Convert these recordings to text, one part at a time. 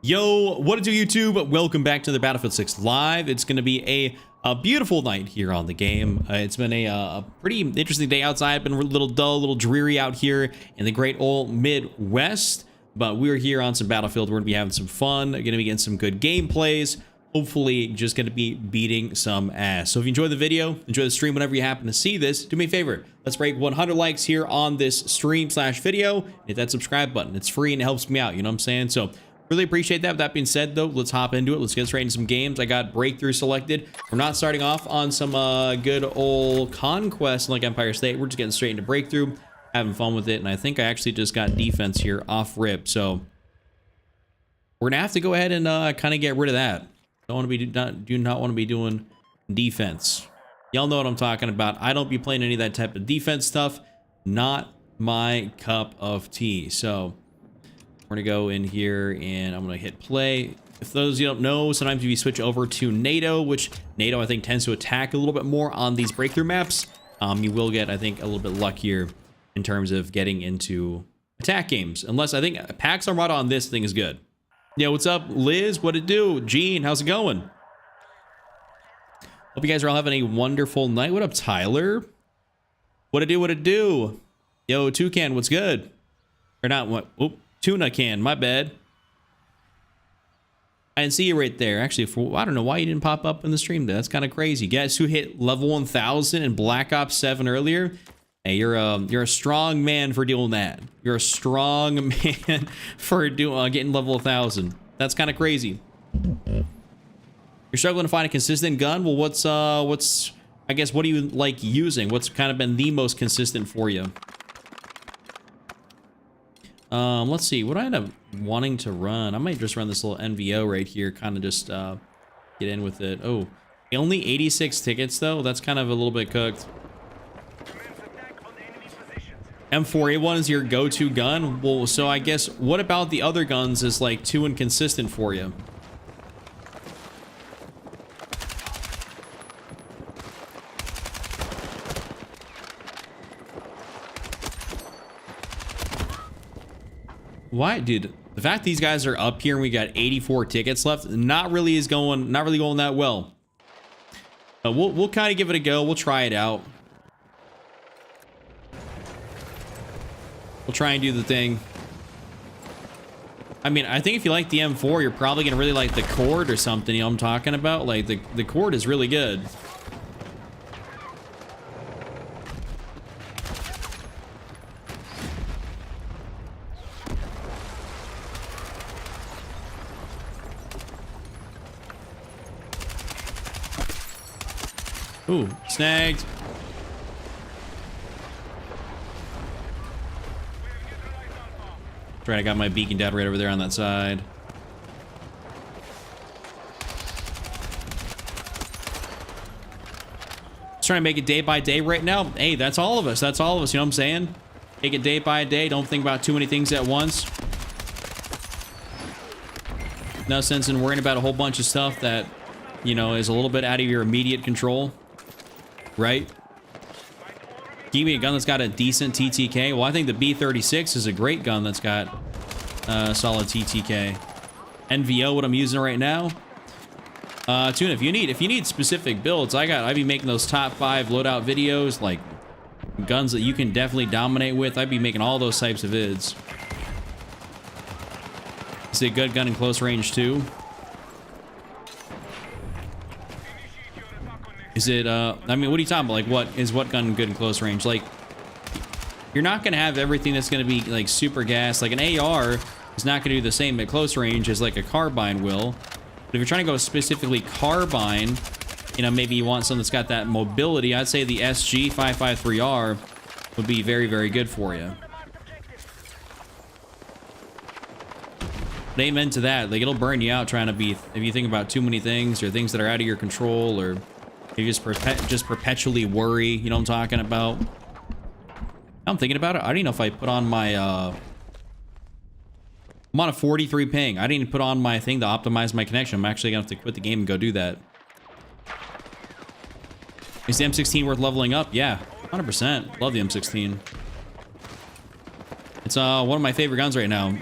Yo, what to do, YouTube? Welcome back to the Battlefield 6 Live. It's going to be a beautiful night here on the game. It's been a pretty interesting day outside. Been a little dull, a little dreary out here in the great old Midwest. But we're here on some Battlefield. We're going to be having some fun. Going to be getting some good gameplays. Hopefully, just going to be beating some ass. So if you enjoy the video, enjoy the stream whenever you happen to see this, do me a favor. Let's break 100 likes here on this stream/video. Hit that subscribe button. It's free and it helps me out. You know what I'm saying? So really appreciate that. With that being said, though, let's hop into it. Let's get straight into some games. I got Breakthrough selected. We're not starting off on some good old Conquest like Empire State. We're just getting straight into Breakthrough, having fun with it. And I think I actually just got Defense here off rip. So we're gonna have to go ahead and kind of get rid of that. Don't want to be do not want to be doing Defense. Y'all know what I'm talking about. I don't be playing any of that type of defense stuff. Not my cup of tea. So we're gonna go in here and I'm gonna hit play. If those you don't know, sometimes if you switch over to NATO, which NATO I think tends to attack a little bit more on these breakthrough maps, you will get, I think, a little bit luckier in terms of getting into attack games. Unless I think Pax Armada on this thing is good. Yo, what's up, Liz? What it do? Gene, how's it going? Hope you guys are all having a wonderful night. What up, Tyler? What it do? What it do? Yo, Toucan, what's good? Or not? What? Oop. Tuna can, my bad. I didn't see you right there. Actually, I don't know why you didn't pop up in the stream there. That's kind of crazy. Guys who hit level 1000 in Black Ops 7 earlier, hey, you're a strong man for doing that. You're a strong man for getting level 1000. That's kind of crazy. You're struggling to find a consistent gun. Well, what's I guess what do you like using? What's kind of been the most consistent for you? Let's see, what do I end up wanting to run? I might just run this little NVO right here, kind of just get in with it. Oh, only 86 tickets though. That's kind of a little bit cooked. M4A1 is your go-to gun. Well, so I guess what about the other guns is like too inconsistent for you? Why, dude? The fact these guys are up here and we got 84 tickets left, not really going that well. We'll kind of give it a go. We'll try it out. We'll try and do the thing. I mean, I think if you like the M4, you're probably gonna really like the Cord or something. You know what I'm talking about? Like the Cord is really good. Ooh, snagged. Right, I got my beacon down right over there on that side. Just trying to make it day by day right now. Hey, that's all of us. That's all of us. You know what I'm saying? Take it day by day. Don't think about too many things at once. No sense in worrying about a whole bunch of stuff that, you know, is a little bit out of your immediate control. Right? Give me a gun that's got a decent TTK. Well, I think the B36 is a great gun that's got solid TTK. NVO, what I'm using right now. Tuna, if you need specific builds, I'd be making those top 5 loadout videos, like guns that you can definitely dominate with. I'd be making all those types of vids. Is it a good gun in close range too? Is it, I mean, what are you talking about? Like, what gun good in close range? Like, you're not going to have everything that's going to be, like, super gas. Like, an AR is not going to do the same at close range as, like, a carbine will. But if you're trying to go specifically carbine, you know, maybe you want something that's got that mobility, I'd say the SG 553R would be very, very good for you. But amen to that. Like, it'll burn you out trying to be, if you think about too many things or things that are out of your control, or you just perpetually worry, you know what I'm talking about? I'm thinking about it. I don't even know if I put on my, I'm on a 43 ping. I didn't even put on my thing to optimize my connection. I'm actually gonna have to quit the game and go do that. Is the M16 worth leveling up? Yeah, 100%. Love the M16. It's one of my favorite guns right now.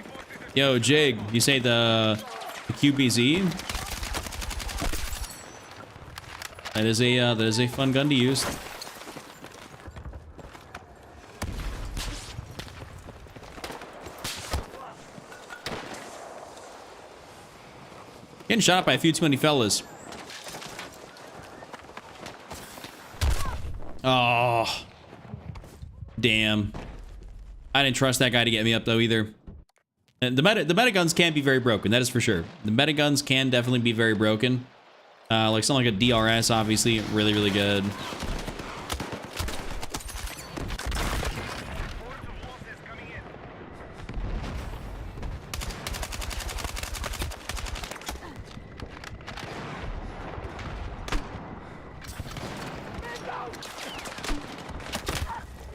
Yo, Jig, you say the The QBZ. That is a fun gun to use. Getting shot by a few too many fellas. Oh. Damn. I didn't trust that guy to get me up though either. And the meta guns can be very broken, that is for sure. The meta guns can definitely be very broken. Like something like a DRS, obviously, really, really good.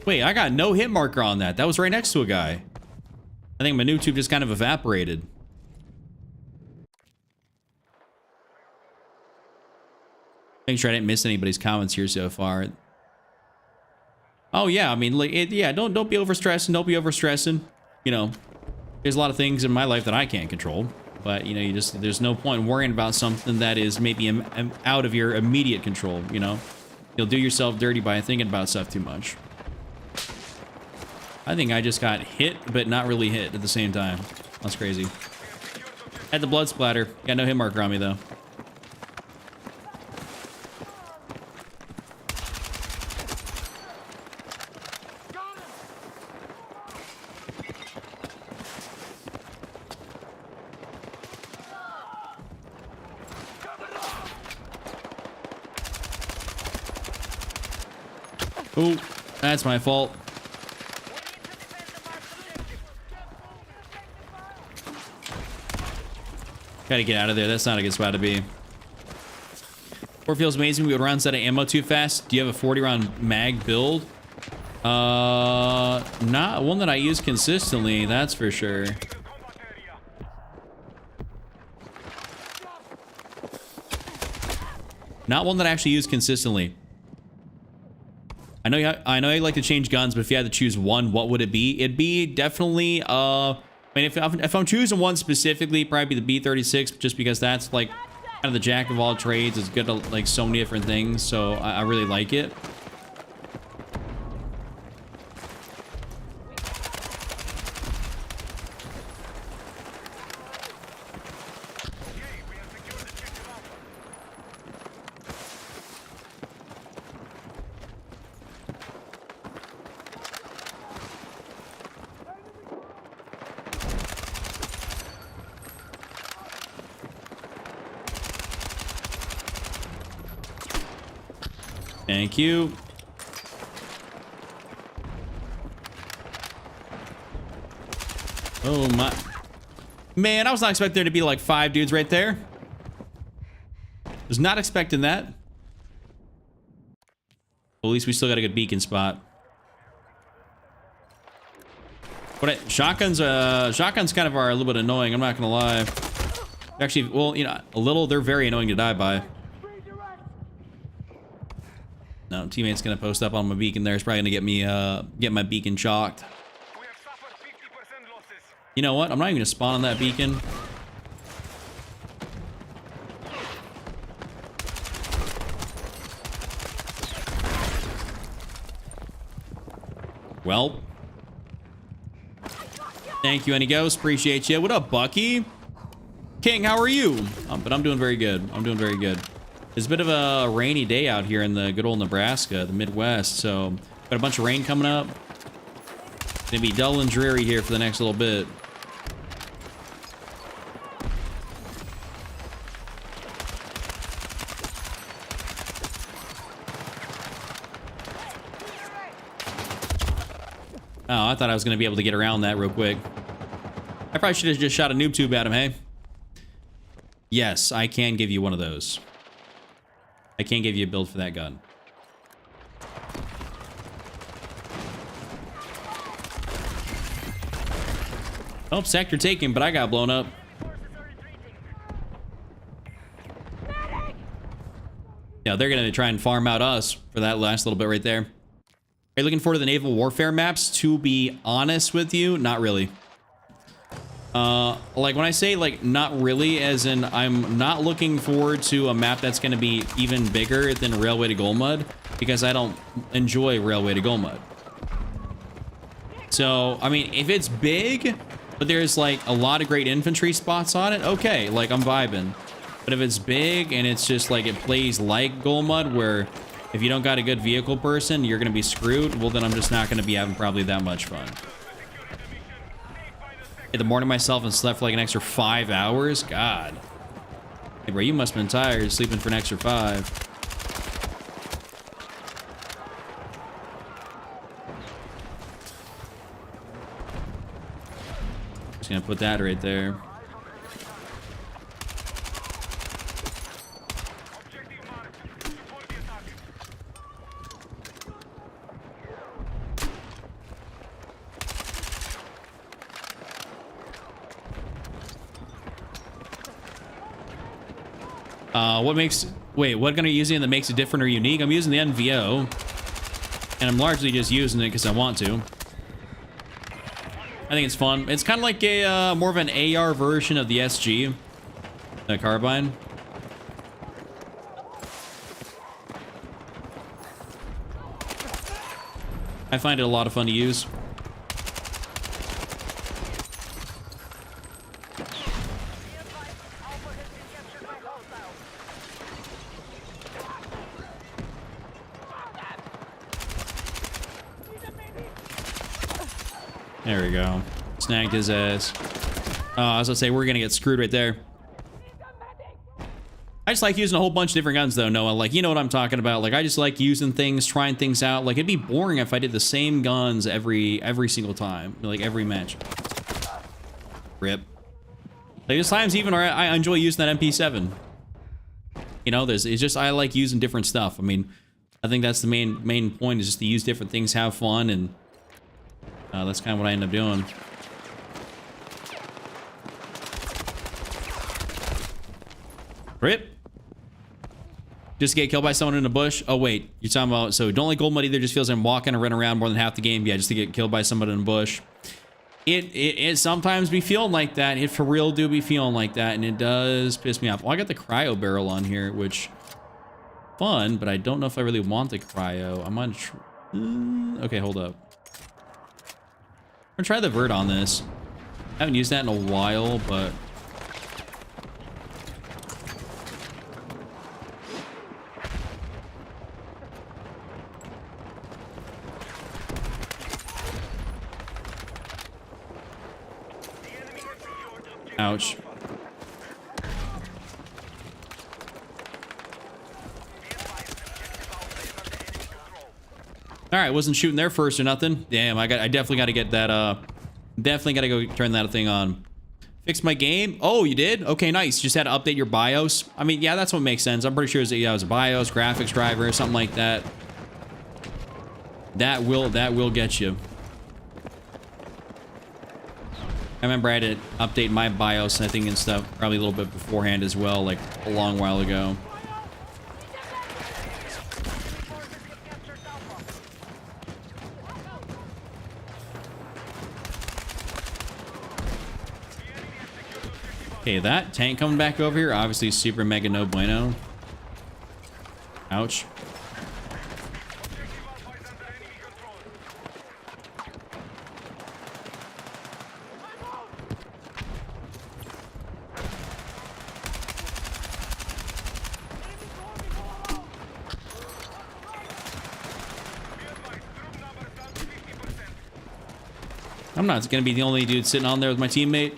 Wait, I got no hit marker on that. That was right next to a guy. I think my noob tube just kind of evaporated. Make sure I didn't miss anybody's comments here so far. Oh yeah, I mean, like, yeah, don't be overstressing. Don't be overstressing. You know, there's a lot of things in my life that I can't control, but you know, there's no point worrying about something that is maybe out of your immediate control. You know, you'll do yourself dirty by thinking about stuff too much. I think I just got hit, but not really hit at the same time. That's crazy. Had the blood splatter. Got no hit marker on me though. Oh, that's my fault. Gotta get out of there. That's not a good spot to be. War feels amazing. We would rounds out of ammo too fast. Do you have a 40 round mag build? Not one that I use consistently, that's for sure. Not one that I actually use consistently. I know you like to change guns, but if you had to choose one, what would it be? It'd be definitely, I mean, if I'm choosing one specifically, probably be the B36, just because that's like kind of the jack of all trades. It's good at like so many different things, so I really like it. Thank you. Oh my. Man, I was not expecting there to be like 5 dudes right there. Was not expecting that. Well, at least we still got a good beacon spot. But shotguns kind of are a little bit annoying, I'm not gonna lie. Actually, well, you know, they're very annoying to die by. No, teammate's gonna post up on my beacon there. It's probably gonna get me, get my beacon chalked. You know what? I'm not even gonna spawn on that beacon. Well. Thank you, Any Ghost. Appreciate you. What up, Bucky? King, how are you? But I'm doing very good. I'm doing very good. It's a bit of a rainy day out here in the good old Nebraska, the Midwest, so got a bunch of rain coming up. It's gonna be dull and dreary here for the next little bit. Oh, I thought I was gonna be able to get around that real quick. I probably should have just shot a noob tube at him, hey? Yes, I can give you one of those. I can't give you a build for that gun. Oh, sector taken, but I got blown up. Yeah, they're gonna try and farm out us for that last little bit right there. Are you looking forward to the naval warfare maps? To be honest with you, not really. Like when I say like not really, as in I'm not looking forward to a map that's going to be even bigger than Railway to Golmud, because I don't enjoy Railway to Golmud. So, I mean, if it's big, but there's like a lot of great infantry spots on it, okay, like I'm vibing. But if it's big and it's just like it plays like Golmud, where if you don't got a good vehicle person, you're going to be screwed, well, then I'm just not going to be having probably that much fun. Hit the morning myself and slept for like an extra 5 hours? God. Hey, bro, you must have been tired sleeping for an extra 5. Just gonna put that right there. What gun are you using that makes it different or unique? I'm using the NVO, and I'm largely just using it because I want to. I think it's fun. It's kind of like a more of an AR version of the SG, the carbine. I find it a lot of fun to use. There we go. Snagged his ass. I was gonna say, we're gonna get screwed right there. I just like using a whole bunch of different guns though, Noah. Like, you know what I'm talking about. Like, I just like using things, trying things out. Like, it'd be boring if I did the same guns every single time. Like, every match. Rip. Like, there's times even I enjoy using that MP7. You know, it's just, I like using different stuff. I mean, I think that's the main point, is just to use different things, have fun, and that's kind of what I end up doing. Rip. Just get killed by someone in a bush. Oh, wait. You're talking about... So, don't like Golmud either. Just feels like I'm walking and running around more than half the game. Yeah, just to get killed by someone in a bush. It sometimes be feeling like that. It for real do be feeling like that. And it does piss me off. Oh, I got the cryo barrel on here, which... Fun, but I don't know if I really want the cryo. I'm on... Okay, hold up. I'm gonna try the vert on this. I haven't used that in a while, but... Ouch. All right, wasn't shooting there first or nothing. Damn, I definitely got to get that. Definitely got to go turn that thing on. Fix my game. Oh, you did? Okay, nice. Just had to update your BIOS. I mean, yeah, that's what makes sense. I'm pretty sure it was a BIOS, graphics driver, something like that. That will get you. I remember I had to update my BIOS, I think, and stuff probably a little bit beforehand as well, like a long while ago. Okay, that tank coming back over here, obviously super mega no bueno. Ouch. I'm not gonna be the only dude sitting on there with my teammate.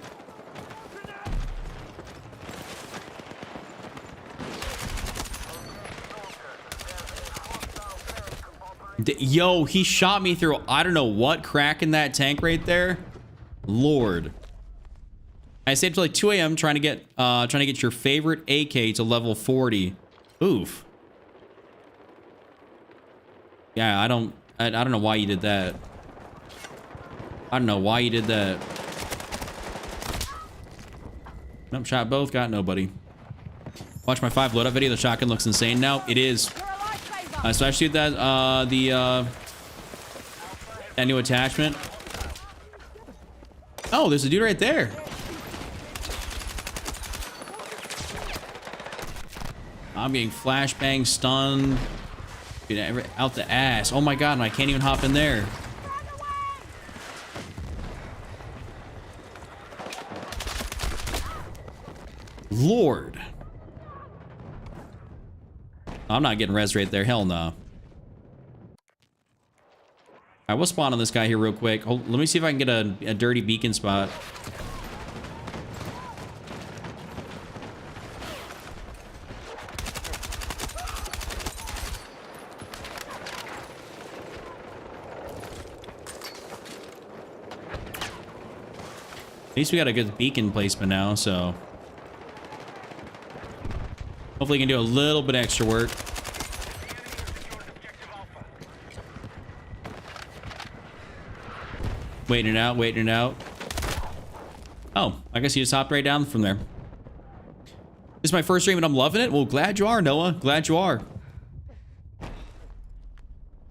Yo, he shot me through I don't know what crack in that tank right there. Lord. I stayed till like 2 a.m. trying to get your favorite AK to level 40. Oof. Yeah, I don't know why you did that. I don't know why you did that. Nope, shot both, got nobody. Watch my 5 loadout video. The shotgun looks insane now. It is. So I shoot that that new attachment. Oh, there's a dude right there. I'm getting flashbang stunned. Out the ass. Oh my god, and I can't even hop in there. Lord. I'm not getting res right there. Hell no. All right, we'll spawn on this guy here real quick. Let me see if I can get a dirty beacon spot. At least we got a good beacon placement now, so hopefully we can do a little bit extra work. Waiting it out, waiting it out. Oh, I guess you just hopped right down from there. This is my first stream and I'm loving it. Well, glad you are, Noah. Glad you are.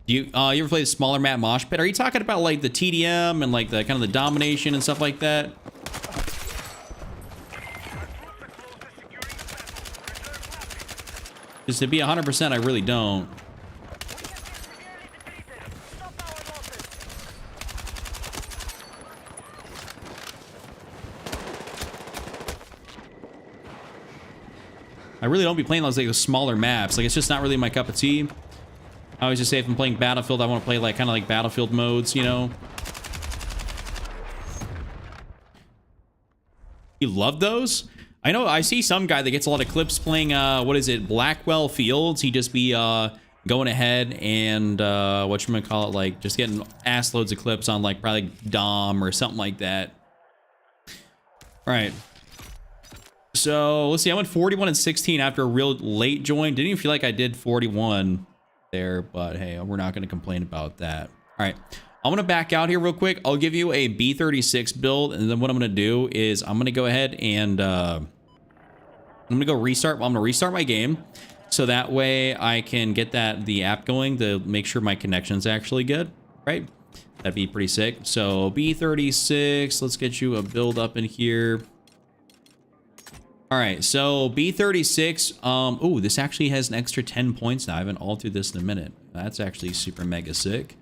You ever play the smaller map mosh pit? Are you talking about like the TDM and like the kind of the domination and stuff like that? Just to be 100%, I really don't. I really don't be playing those like the smaller maps. Like it's just not really my cup of tea. I always just say if I'm playing Battlefield, I want to play like kind of like Battlefield modes, you know. You love those? I know I see some guy that gets a lot of clips playing what is it, Blackwell Fields. He just be going ahead and whatchamacallit, like just getting ass loads of clips on like probably Dom or something like that. All right. So let's see, I went 41 and 16 after a real late join. Didn't even feel like I did 41 there, but hey, we're not going to complain about that. All right, I'm going to back out here real quick. I'll give you a B36 build, and then what I'm going to do is I'm going to go ahead and I'm going to go restart. I'm going to restart my game, so that way I can get the app going to make sure my connection's actually good, right? That'd be pretty sick. So B36, let's get you a build up in here. All right, so B36, oh, this actually has an extra 10 points now. I haven't altered this in a minute. That's actually super mega sick.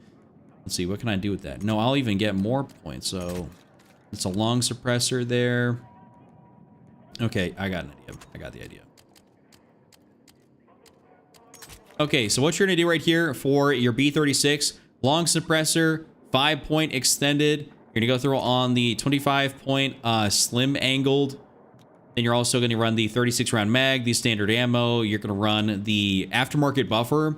Let's see, what can I do with that? No, I'll even get more points. So it's a long suppressor there. Okay, I got an idea. I got the idea. Okay, so what you're gonna do right here for your B36, long suppressor, 5-point extended. You're gonna go through on the 25-point slim angled. Then you're also going to run the 36-round mag, the standard ammo. You're going to run the aftermarket buffer.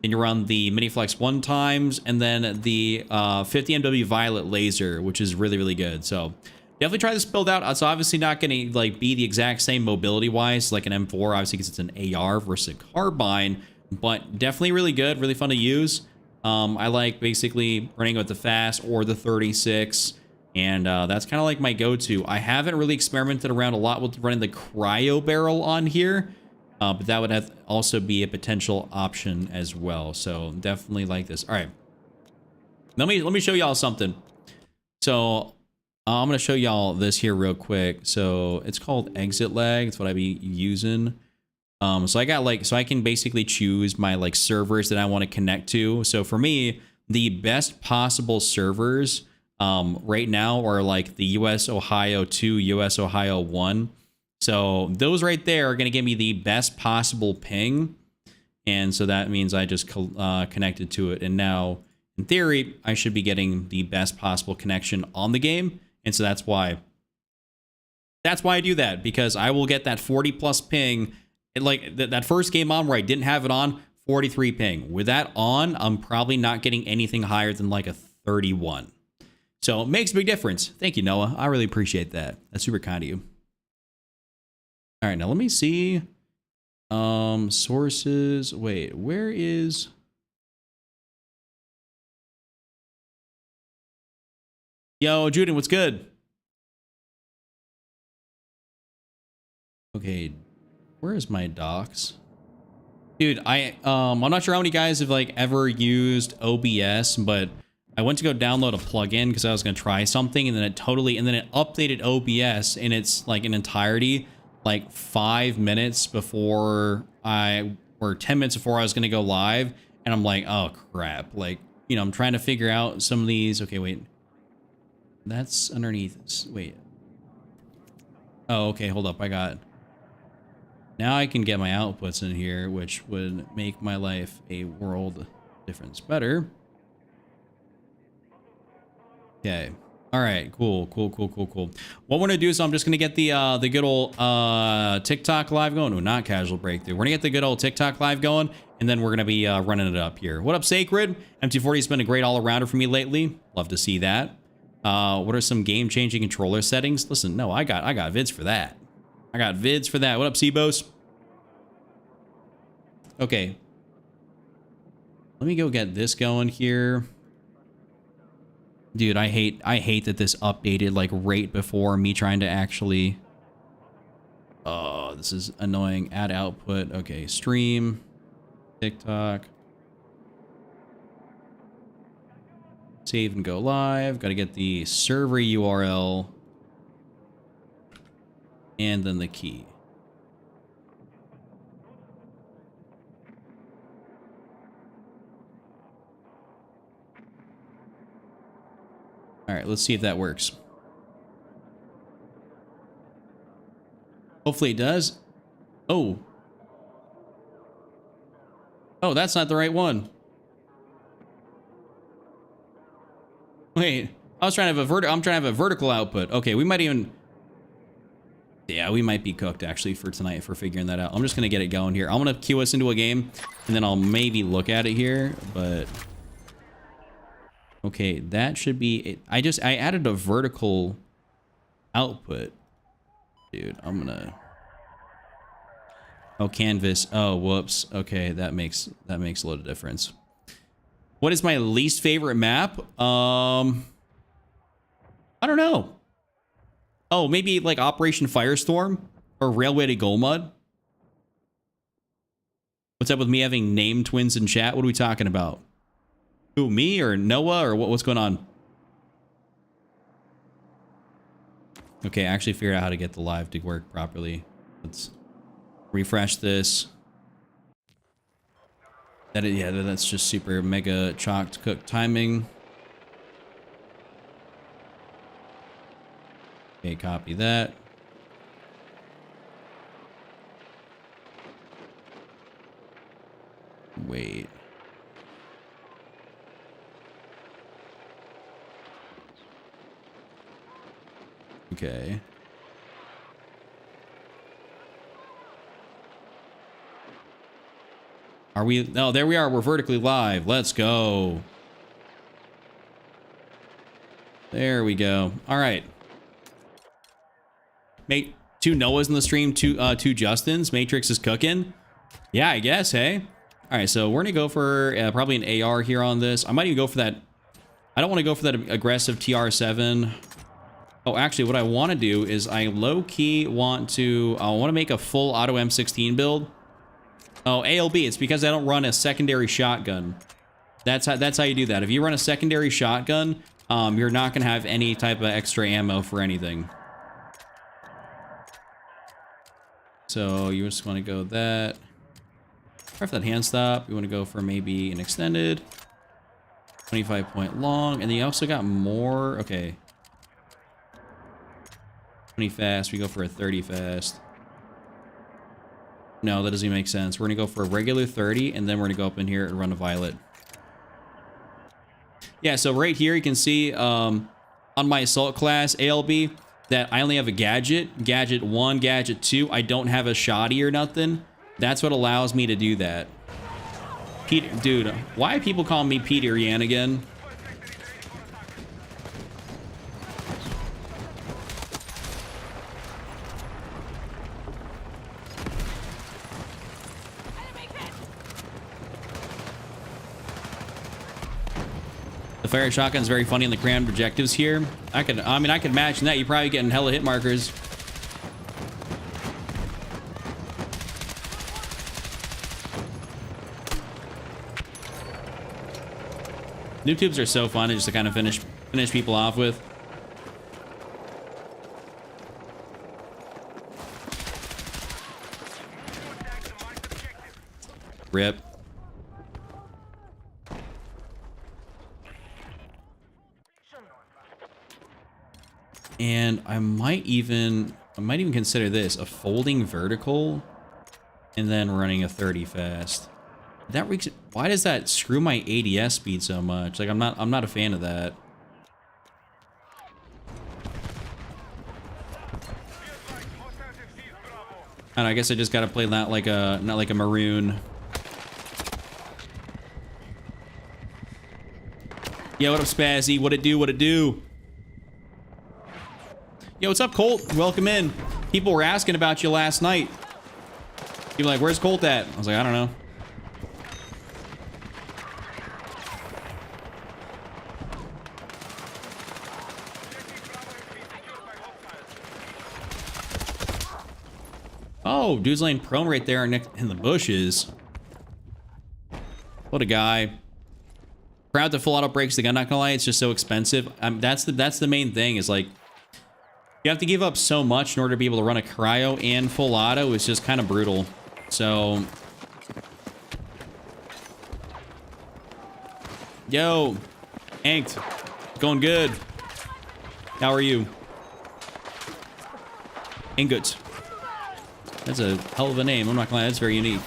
Then you run the mini flex 1 times, and then the 50 MW violet laser, which is really, really good. So definitely try this build out. It's obviously not going to like be the exact same mobility-wise like an M4, obviously, because it's an AR versus a carbine, but definitely really good, really fun to use. I like basically running with the fast or the 36. And that's kind of like my go-to. I haven't really experimented around a lot with running the cryo barrel on here, but that would also be a potential option as well. So definitely like this. All right, let me show y'all something. So I'm gonna show y'all this here real quick. So it's called exit lag. It's what I be using. So I got like, so I can basically choose my like servers that I want to connect to. So for me, the best possible servers right now are like the US Ohio 2, US Ohio 1. So those right there are going to give me the best possible ping. And so that means I just connected to it. And now in theory, I should be getting the best possible connection on the game. And so that's why I do that, because I will get that 40 plus ping. Like that first game on where I didn't have it on, 43 ping. With that on, I'm probably not getting anything higher than like a 31. So it makes a big difference. Thank you, Noah. I really appreciate that. That's super kind of you. All right, now let me see. Sources. Wait, where is... Yo, Juden, what's good? Okay, where is my docs? Dude, I'm not sure how many guys have like ever used OBS, but I went to go download a plugin because I was going to try something, and then it updated OBS in its like in entirety like 5 minutes before or 10 minutes before I was going to go live. And I'm like, oh crap. Like, you know, I'm trying to figure out some of these. Okay, wait. That's underneath. Wait. Oh, okay. Hold up. Now I can get my outputs in here, which would make my life a world difference better. Okay. All right. Cool. What we're gonna do is I'm just gonna get the good old TikTok live going. No, not casual breakthrough. We're gonna get the good old TikTok live going, and then we're gonna be running it up here. What up, Sacred? MT40 has been a great all-arounder for me lately. Love to see that. What are some game-changing controller settings? Listen, no, I got vids for that. What up, Sebos? Okay. Let me go get this going here. Dude, I hate that this updated like right before me trying to actually. Oh, this is annoying. Add output. Okay, stream, TikTok. Save and go live. Got to get the server URL and then the key. All right, let's see if that works. Hopefully it does. Oh. Oh, that's not the right one. Wait, I'm trying to have a vertical output. Okay, we might even. Yeah, we might be cooked actually for tonight for figuring that out. I'm just gonna get it going here. I'm gonna queue us into a game, and then I'll maybe look at it here, but. Okay, that should be it. I added a vertical output. Dude, I'm gonna. Oh, canvas. Oh, whoops. Okay, that makes a lot of difference. What is my least favorite map? I don't know. Oh, maybe like Operation Firestorm or Railway to Golmud. What's up with me having name twins in chat? What are we talking about? Who, me or Noah or what's going on? Okay, I actually figured out how to get the live to work properly. Let's refresh this. Yeah, that's just super mega chalked cooked timing. Okay, copy that. Wait. Okay. Are we? Oh, there we are. We're vertically live. Let's go. There we go. All right. Mate, 2 Noahs in the stream, 2 Justins. Matrix is cooking. Yeah, I guess, hey? All right, so we're going to go for probably an AR here on this. I might even go for that. I don't want to go for that aggressive TR7. Oh, actually, what I want to do is I low-key want to make a full auto M16 build. Oh, ALB, it's because I don't run a secondary shotgun. That's how you do that. If you run a secondary shotgun, you're not going to have any type of extra ammo for anything. So you just want to go that. Press that hand stop. You want to go for maybe an extended 25-point long, and then you also got more. Okay, 20 fast. We go for a 30 fast. No, that doesn't even make sense. We're gonna go for a regular 30, and then we're gonna go up in here and run a violet. Yeah, so right here you can see on my assault class ALB that I only have a gadget, gadget 1, gadget 2. I don't have a shoddy or nothing. That's what allows me to do that. Peter, dude, why are people calling me Peter Yan again? The fire shotgun is very funny in the crammed objectives here. I could imagine that. You're probably getting hella hit markers. Noob tubes are so fun just to kind of finish people off with. Rip. And I might even consider this a folding vertical and then running a 30 fast. That reeks. Why does that screw my ADS speed so much? Like I'm not a fan of that. And I guess I just gotta play that like a not like a maroon. Yo, what up, Spazzy? What it do? What it do? Yo, what's up, Colt? Welcome in. People were asking about you last night. People were like, where's Colt at? I was like, I don't know. Oh, dude's laying prone right there in the bushes. What a guy. Proud that Full Auto breaks the gun, not gonna lie, it's just so expensive. That's the main thing, is like, you have to give up so much in order to be able to run a cryo and full auto. It's just kind of brutal. So, yo, Anked, going good. How are you? Ingots. That's a hell of a name. I'm not gonna lie, that's very unique.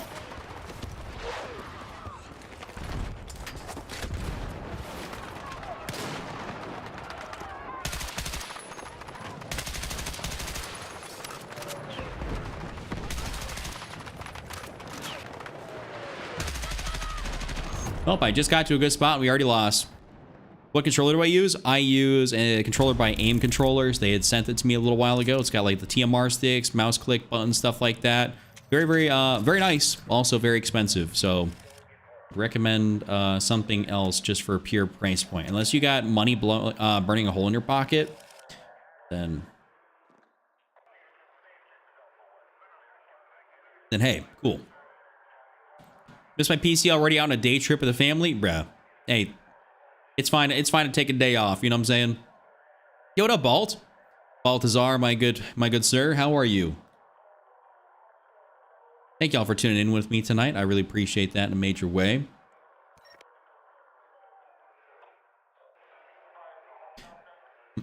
Oh, I just got to a good spot and we already lost. What controller do I use? I use a controller by AIM Controllers. They had sent it to me a little while ago. It's got like the TMR sticks, mouse click buttons, stuff like that. Very, very nice. Also very expensive. So recommend something else just for a pure price point. Unless you got money burning a hole in your pocket, then hey, cool. Missed my PC already on a day trip with the family? Bruh. Hey, it's fine. It's fine to take a day off. You know what I'm saying? Yo, what up, Balt? Baltazar, my good sir. How are you? Thank y'all for tuning in with me tonight. I really appreciate that in a major way.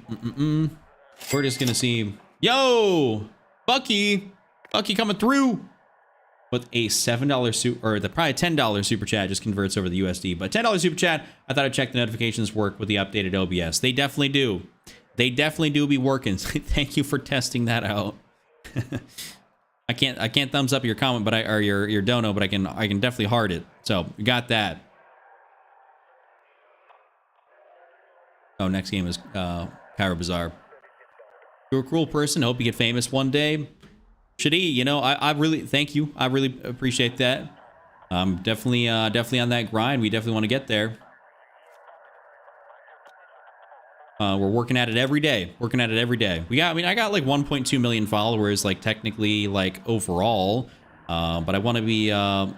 We're just gonna see. Yo, Bucky coming through. With a $7 super, or probably $10 super chat, just converts over the USD. But $10 super chat, I thought I'd check the notifications work with the updated OBS. They definitely do. They definitely do be working. Thank you for testing that out. I can't thumbs up your comment, but or your dono, but I can definitely heart it. So we got that. Oh, next game is Pyro Bazaar. You're a cool person. Hope you get famous one day. Shadi, you know, I really thank you. I really appreciate that. Definitely on that grind. We definitely want to get there. We're working at it every day. I got like 1.2 million followers, like technically, like overall. But I want to be, I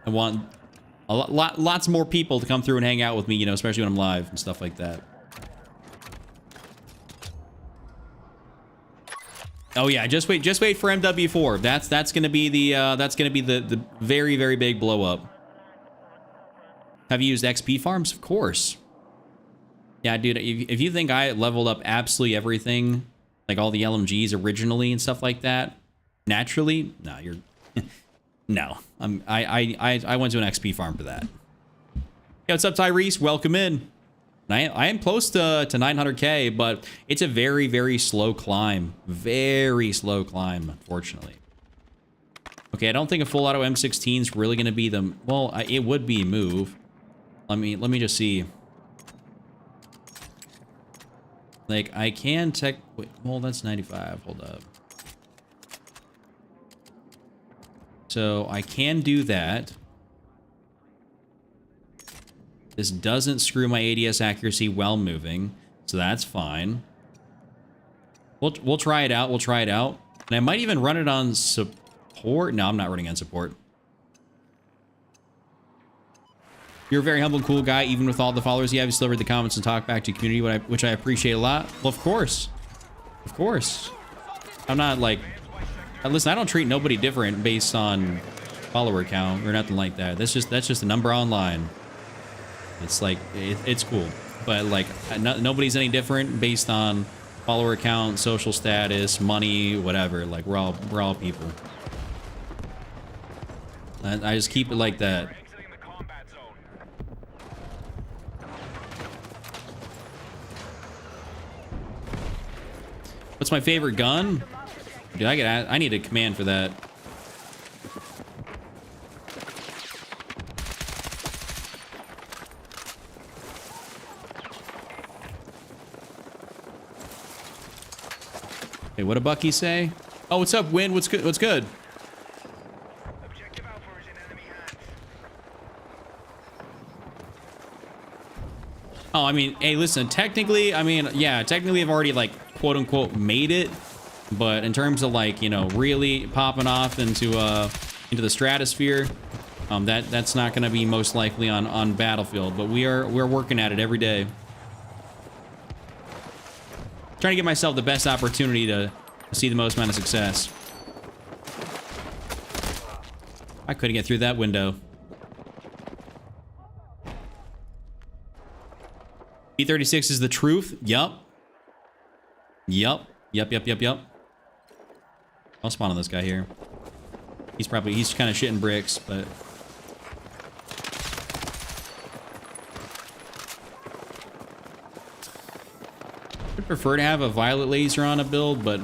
want lots more people to come through and hang out with me, you know, especially when I'm live and stuff like that. Oh yeah, just wait for MW4. That's gonna be the very, very big blow up. Have you used XP farms? Of course. Yeah, dude, if you think I leveled up absolutely everything, like all the LMGs originally and stuff like that, naturally, no, you're no. I went to an XP farm for that. Yeah, what's up, Tyrese? Welcome in. I am close to 900k, but it's a very, very slow climb. Very slow climb, unfortunately. Okay, I don't think a full auto M16 is really going to be the... Well, it would be a move. Let me just see. Like, I can tech... Wait, well, that's 95. Hold up. So, I can do that. This doesn't screw my ADS accuracy while moving, so that's fine. We'll try it out. And I might even run it on support. No, I'm not running on support. You're a very humble and cool guy, even with all the followers you have. You still read the comments and talk back to your community, which I appreciate a lot. Well, of course. Of course. I'm not like... Listen, I don't treat nobody different based on follower count or nothing like that. That's just a number online. It's like it's cool, but like nobody's any different based on follower count, social status, money, whatever. Like we're all people. I just keep it like that. What's my favorite gun? Dude, I need a command for that. Hey, what did Bucky say? Oh, what's up, Win? What's good? What's good? Oh, I mean, hey, listen, technically, I mean, yeah, technically I've already, like, quote unquote made it, but in terms of, like, you know, really popping off into the stratosphere, that's not going to be most likely on Battlefield, but we're working at it every day. Trying to give myself the best opportunity to see the most amount of success. I couldn't get through that window. P36 is the truth. Yup. Yup. Yup. I'll spawn on this guy here. He's kind of shitting bricks, but... I'd prefer to have a violet laser on a build, but...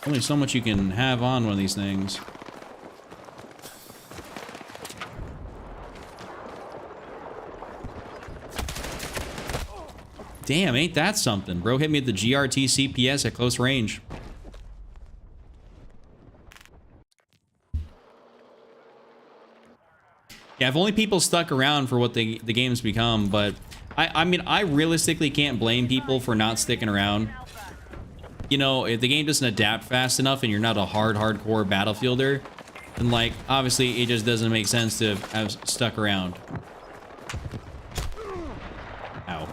only so much you can have on one of these things. Damn, ain't that something? Bro hit me at the GRT CPS at close range. Yeah, if only people stuck around for what the game's become, but I mean, I realistically can't blame people for not sticking around. You know, if the game doesn't adapt fast enough and you're not a hardcore Battlefielder, then, like, obviously it just doesn't make sense to have stuck around. Ow.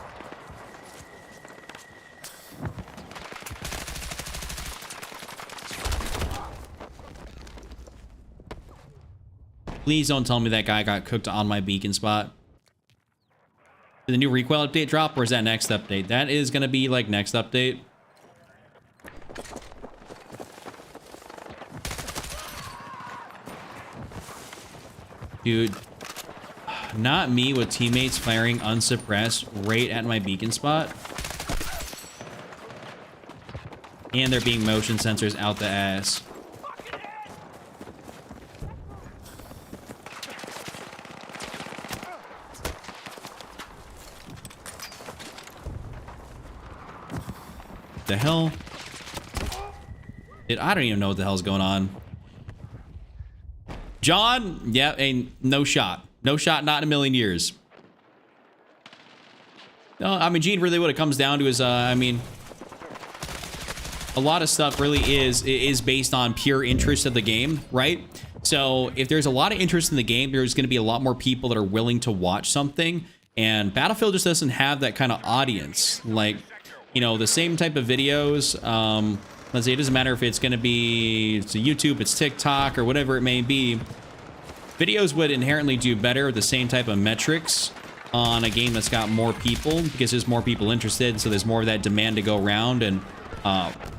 Please don't tell me that guy got cooked on my beacon spot. Did the new recoil update drop, or is that next update? That is going to be, like, next update. Dude, not me with teammates firing unsuppressed right at my beacon spot. And there being motion sensors out the ass. The hell? Dude, I don't even know what the hell's going on. John, yeah, ain't no shot. No shot, not in a million years. No, I mean, Gene, really what it comes down to is, I mean, a lot of stuff really is based on pure interest of the game, right? So if there's a lot of interest in the game, there's going to be a lot more people that are willing to watch something. And Battlefield just doesn't have that kind of audience. Like, you know, the same type of videos, let's say it doesn't matter if it's going to be it's YouTube, it's TikTok, or whatever it may be. Videos would inherently do better with the same type of metrics on a game that's got more people, because there's more people interested, so there's more of that demand to go around. And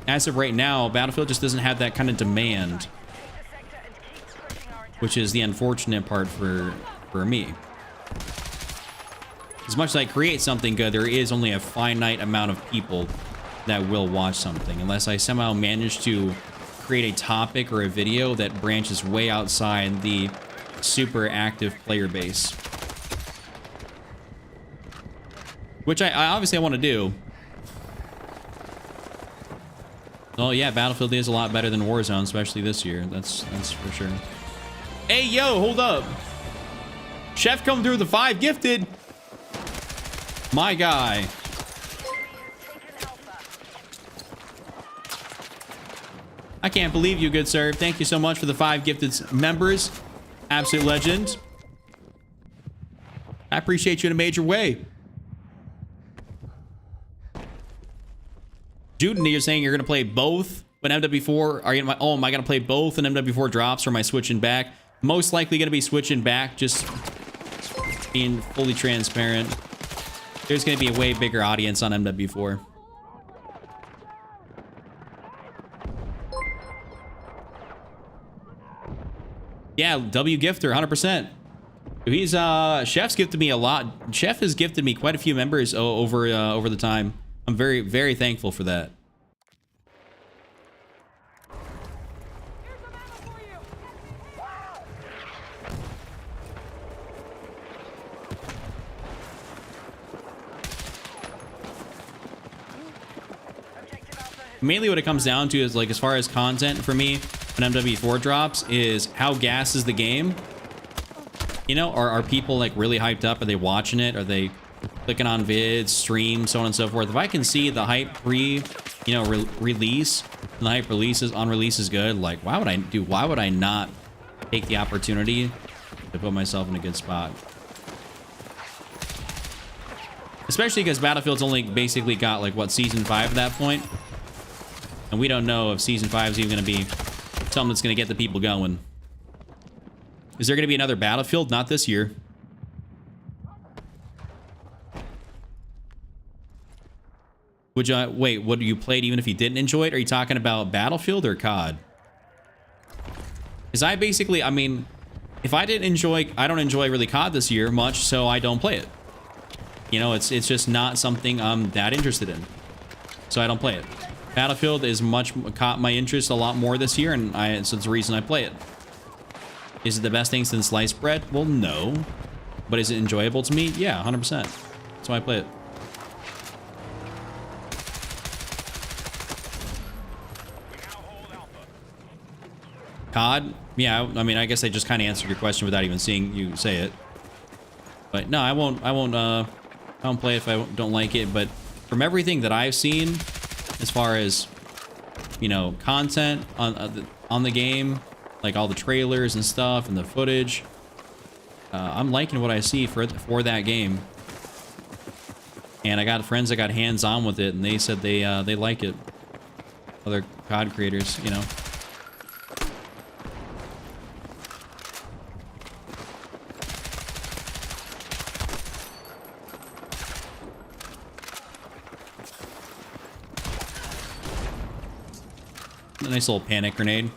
as of right now, Battlefield just doesn't have that kind of demand, which is the unfortunate part for me. As much as I create something good, there is only a finite amount of people that will watch something, unless I somehow manage to create a topic or a video that branches way outside the super active player base. Which I obviously want to do. Oh yeah, Battlefield is a lot better than Warzone, especially this year. That's for sure. Hey, yo, hold up. Chef come through the 5 gifted. My guy. I can't believe you, good sir. Thank you so much for the 5 gifted members. Absolute legend. I appreciate you in a major way. Jude, you're saying you're going to play both But MW4, am I gonna play both in MW4 drops, or am I switching back? Most likely gonna be switching back, just being fully transparent. There's gonna be a way bigger audience on MW4. Yeah, W Gifter, 100%. He's Chef's gifted me a lot. Chef has gifted me quite a few members over the time. I'm very, very thankful for that. Mainly what it comes down to is, like, as far as content for me when MW4 drops, is how gas is the game. You know, are people like really hyped up? Are they watching it? Are they clicking on vids, streams, so on and so forth? If I can see the hype release, and the hype on release is good, like, why would I not take the opportunity to put myself in a good spot? Especially because Battlefield's only basically got, like, what, Season 5 at that point? And we don't know if Season 5 is even going to be something that's going to get the people going. Is there going to be another Battlefield? Not this year. Would you, wait, would you play it even if you didn't enjoy it? Are you talking about Battlefield or COD? Because I mean, if I didn't enjoy, I don't enjoy really COD this year much, so I don't play it. You know, it's just not something I'm that interested in. So I don't play it. Battlefield is caught my interest a lot more this year, and so it's the reason I play it. Is it the best thing since sliced bread? Well, no. But is it enjoyable to me? Yeah, 100%. That's why I play it. COD? Yeah, I mean, I guess I just kind of answered your question without even seeing you say it. But no, I won't play it if I don't like it. But from everything that I've seen, as far as, you know, content on the game, like all the trailers and stuff and the footage, I'm liking what I see for that game. And I got friends that got hands-on with it, and they said they like it. Other COD creators, you know. A nice little panic grenade.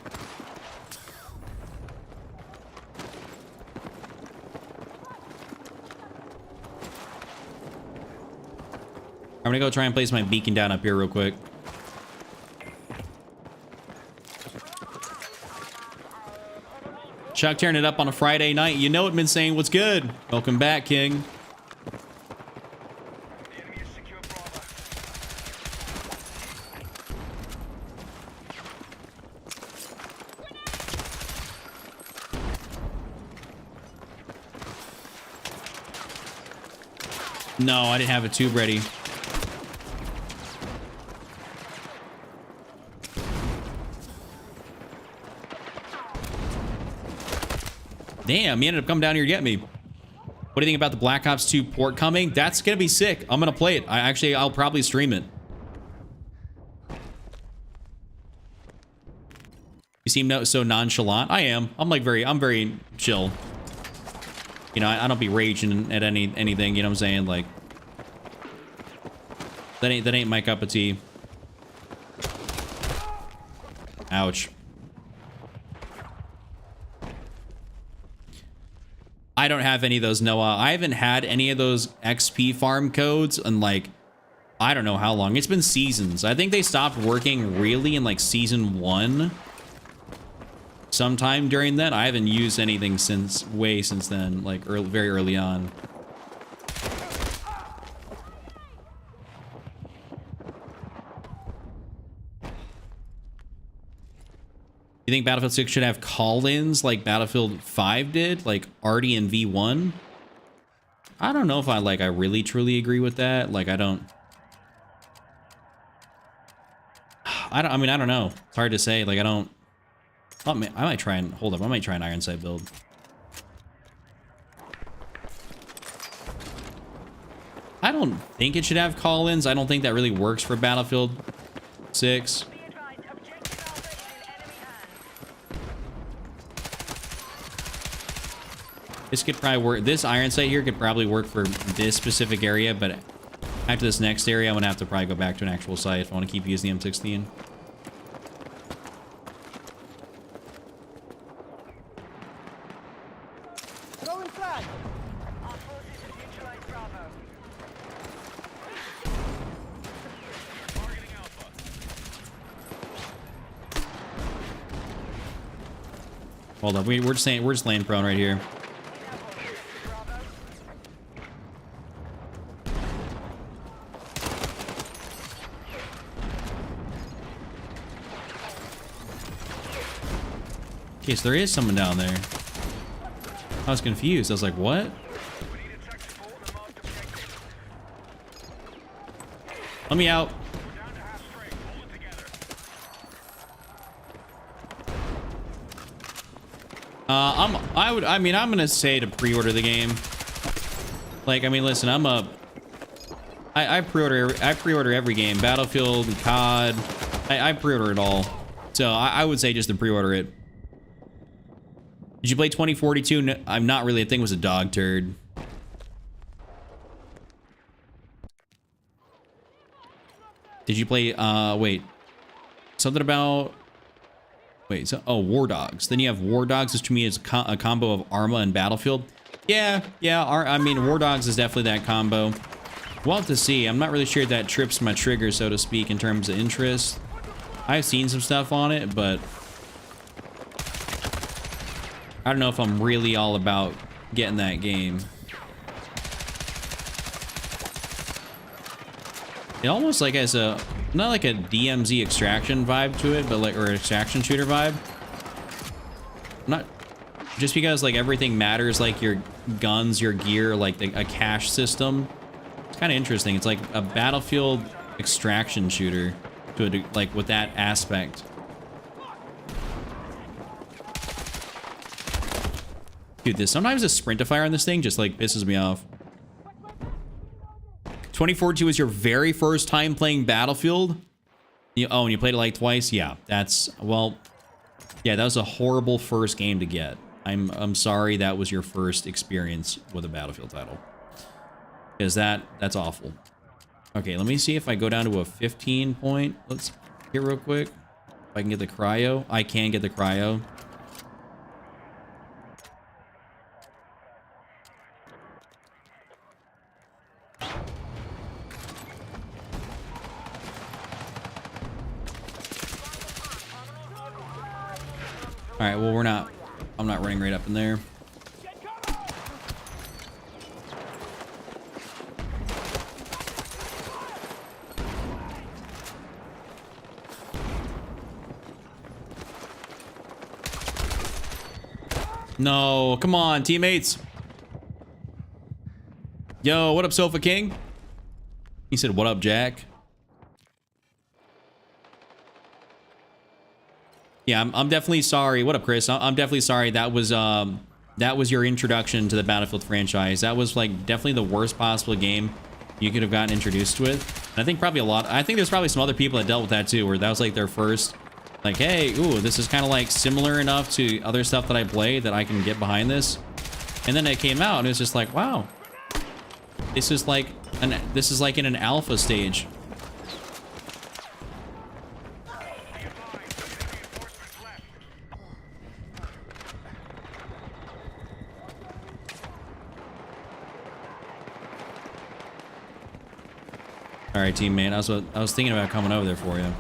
I'm gonna go try and place my beacon down up here real quick. Chuck tearing it up on a Friday night. You know it, been saying what's good. Welcome back, King. No, I didn't have a tube ready. Damn, he ended up coming down here to get me. What do you think about the Black Ops 2 port coming? That's gonna be sick. I'm gonna play it. I'll probably stream it. You seem so nonchalant. I am. I'm very chill. You know, I don't be raging at anything, you know what I'm saying? Like, that ain't my cup of tea. Ouch. I don't have any of those, Noah. I haven't had any of those XP farm codes in, like, I don't know how long. It's been seasons. I think they stopped working really in, like, season 1. Sometime during that. I haven't used anything since then, like very early on. You think Battlefield 6 should have call-ins like Battlefield 5 did, like Arty and V1? I don't know if I really truly agree with that. Like, I don't know. It's hard to say. Like, I might try and hold up. I might try an iron sight build. I don't think it should have call-ins. I don't think that really works for Battlefield 6. This could probably work. This iron sight here could probably work for this specific area, but after this next area, I'm gonna have to probably go back to an actual site if I want to keep using the M16. Hold up, we're just laying prone right here. Okay, so there is someone down there. I was confused. I was like, what? Let me out. I'm gonna say to pre-order the game. Like, I mean, listen, I pre-order every game. Battlefield, COD, I pre-order it all. So I would say just to pre-order it. Did you play 2042? No, I'm not really. I think it was a dog turd. Did you play, wait. Something about... Wait, so, oh, War Dogs. Then you have War Dogs, which to me is a combo of Arma and Battlefield. Yeah, I mean, War Dogs is definitely that combo. We'll have to see. I'm not really sure that trips my trigger, so to speak, in terms of interest. I've seen some stuff on it, but... I don't know if I'm really all about getting that game. It almost like has a... Not like a DMZ extraction vibe to it, but like, or an extraction shooter vibe. Not just because like everything matters, like your guns, your gear, like a cache system. It's kind of interesting. It's like a Battlefield extraction shooter to a, like with that aspect. Dude, sometimes the sprintifier on this thing just like pisses me off. 2042 was your very first time playing Battlefield? Oh, and you played it like twice? Yeah, that's, well, yeah, that was a horrible first game to get. I'm sorry that was your first experience with a Battlefield title. Because that's awful. Okay, let me see if I go down to a 15 point. Let's get real quick. If I can get the cryo. I can get the cryo. All right, well, I'm not running right up in there. No, come on, teammates. Yo, what up, Sofa King? He said, what up, Jack? Yeah, I'm definitely sorry. What up, Chris? I'm definitely sorry. That was your introduction to the Battlefield franchise. That was like definitely the worst possible game you could have gotten introduced with. And I think probably I think there's probably some other people that dealt with that too, where that was like their first, like, hey, ooh, this is kind of like similar enough to other stuff that I play that I can get behind this. And then it came out and it was just like, wow, this is like in an alpha stage. All right, teammate. I was thinking about coming over there for you.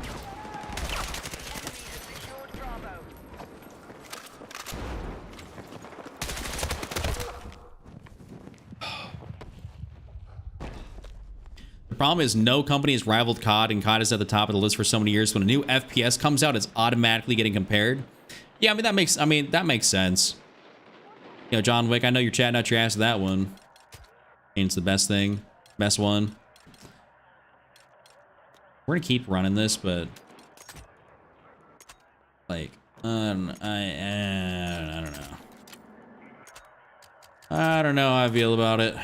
The problem is no company has rivaled COD, and COD is at the top of the list for so many years. When a new FPS comes out, it's automatically getting compared. Yeah, that makes sense. You know, John Wick, I know you're chatting out your ass to that one. It's the best thing, best one. We're gonna keep running this, but like, I don't know. I don't know how I feel about it.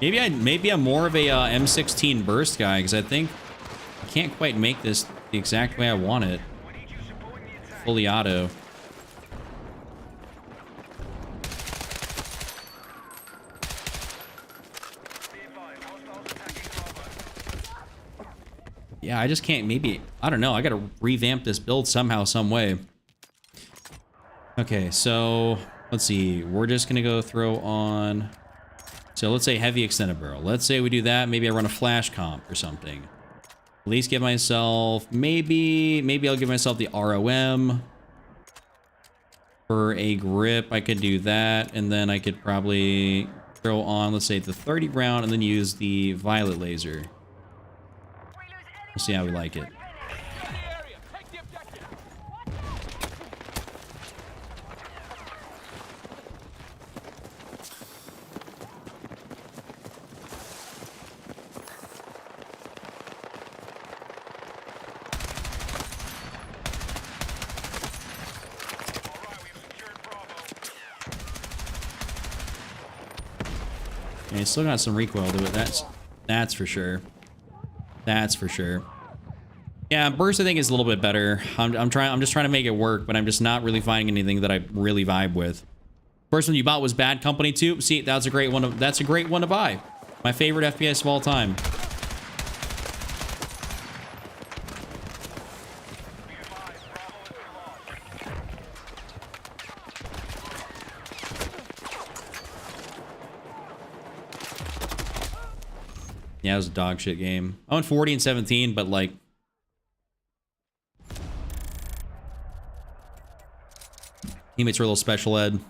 Maybe I'm more of a M16 burst guy, because I think I can't quite make this the exact way I want it. Fully auto. Yeah, I just can't, maybe, I don't know. I gotta revamp this build somehow, some way. Okay, so let's see. We're just gonna go throw on, so let's say heavy extended barrel. Let's say we do that. Maybe I run a flash comp or something. At least give myself, maybe I'll give myself the ROM. For a grip, I could do that. And then I could probably throw on, let's say the 30 round and then use the violet laser. We'll see how we like it. And it's still got some recoil to it. That's for sure. That's for sure. Yeah, burst I think is a little bit better. I'm just trying to make it work, but I'm just not really finding anything that I really vibe with. First one you bought was Bad Company 2. See, that's a great one. That's a great one to buy. My favorite FPS of all time. Yeah, it was a dog shit game. I went 40 and 17, but like, teammates were a little special ed.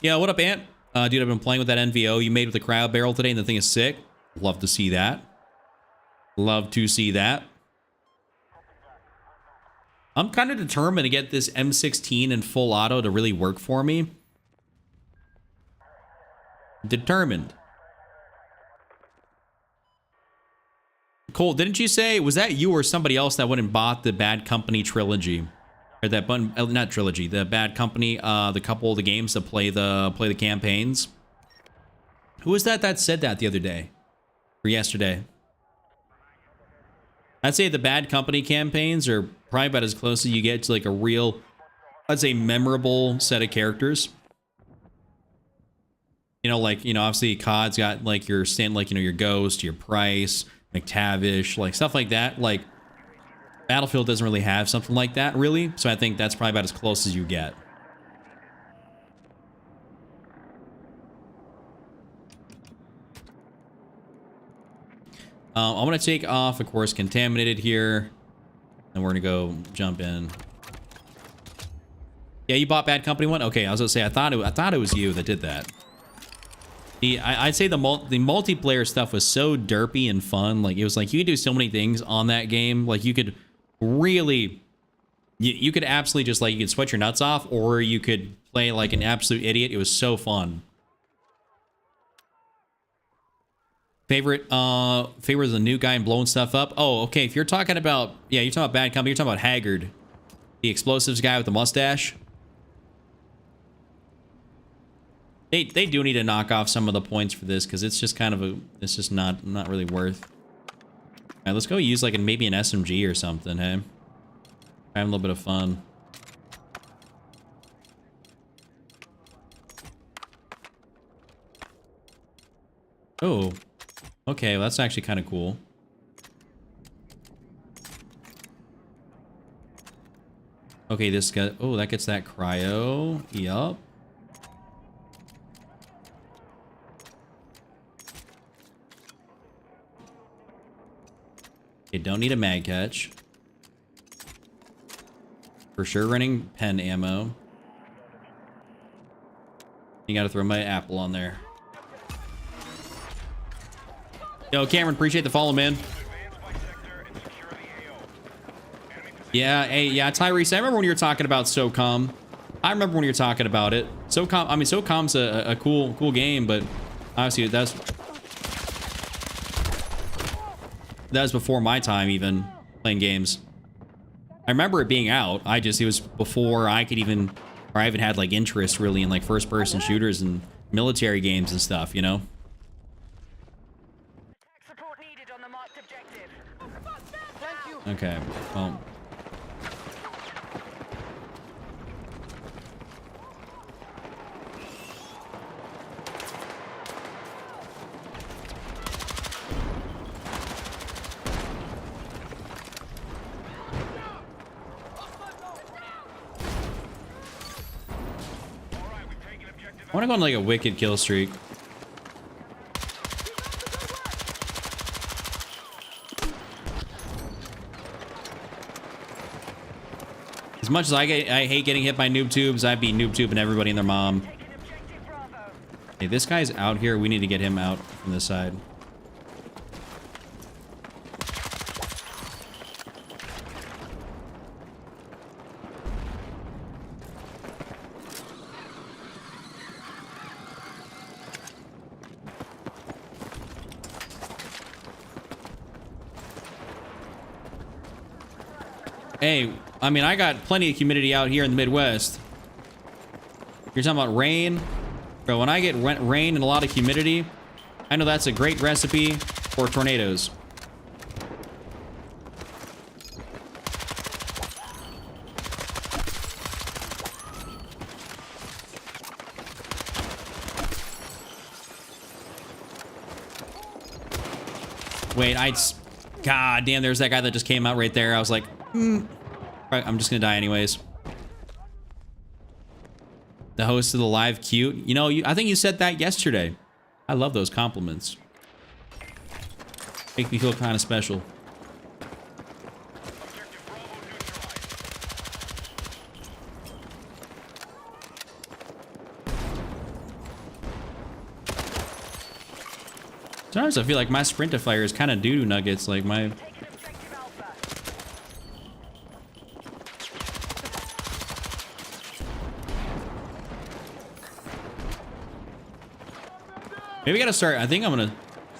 Yeah, what up, Ant? Dude, I've been playing with that NVO you made with the cryo barrel today, and the thing is sick. Love to see that. Love to see that. I'm kind of determined to get this M16 in full auto to really work for me. Determined. Cole, didn't you say, was that you or somebody else that went and bought the Bad Company trilogy? Or that button, not trilogy, the Bad Company, the couple of the games that play the campaigns? Who was that said that the other day? Or yesterday? I'd say the Bad Company campaigns are probably about as close as you get to like a real, I'd say, memorable set of characters. You know, like, you know, obviously COD's got like your your Ghost, your Price, McTavish, like stuff like that. Like Battlefield doesn't really have something like that, really. So I think that's probably about as close as you get. I'm gonna take off, of course, Contaminated here, and we're gonna go jump in. Yeah, you bought Bad Company 1? Okay, I was gonna say I thought it was you that did that. I'd say the multiplayer stuff was so derpy and fun. Like, it was like you could do so many things on that game. Like, you could really, you could absolutely just like, you could sweat your nuts off, or you could play like an absolute idiot. It was so fun. Favorite is the new guy and blowing stuff up. Oh, okay. If you're talking about, yeah, you're talking about Bad Company. You're talking about Haggard, the explosives guy with the mustache. They do need to knock off some of the points for this, because it's just kind of a, it's just not really worth. All right, let's go use like maybe an SMG or something, hey? Having a little bit of fun. Oh, okay, well, that's actually kind of cool. Okay, this guy, oh, that gets that cryo. Yup. Okay, don't need a mag catch. For sure running pen ammo. You gotta throw my apple on there. Yo, Cameron, appreciate the follow, man. Yeah, hey, yeah, Tyrese, I remember when you were talking about SOCOM. I remember when you were talking about it. SOCOM, I mean, SOCOM's a cool game, but obviously that was before my time even playing games. I remember it being out. It was before I could even, or I even had like interest really in like first person shooters and military games and stuff, you know? Okay, well. I want to go on like a wicked kill streak. As much as I hate getting hit by noob tubes, I'd be noob tubing everybody and their mom. Hey, this guy's out here. We need to get him out from this side. Hey, I mean, I got plenty of humidity out here in the Midwest. You're talking about rain? Bro, when I get rain and a lot of humidity, I know that's a great recipe for tornadoes. Wait, God damn, there's that guy that just came out right there. I was like, I'm just gonna die anyways. The host of the live cute. You know, I think you said that yesterday. I love those compliments. Make me feel kind of special. Sometimes I feel like my sprint fire is kind of doo-doo nuggets. Like my... Maybe I gotta start, I think I'm gonna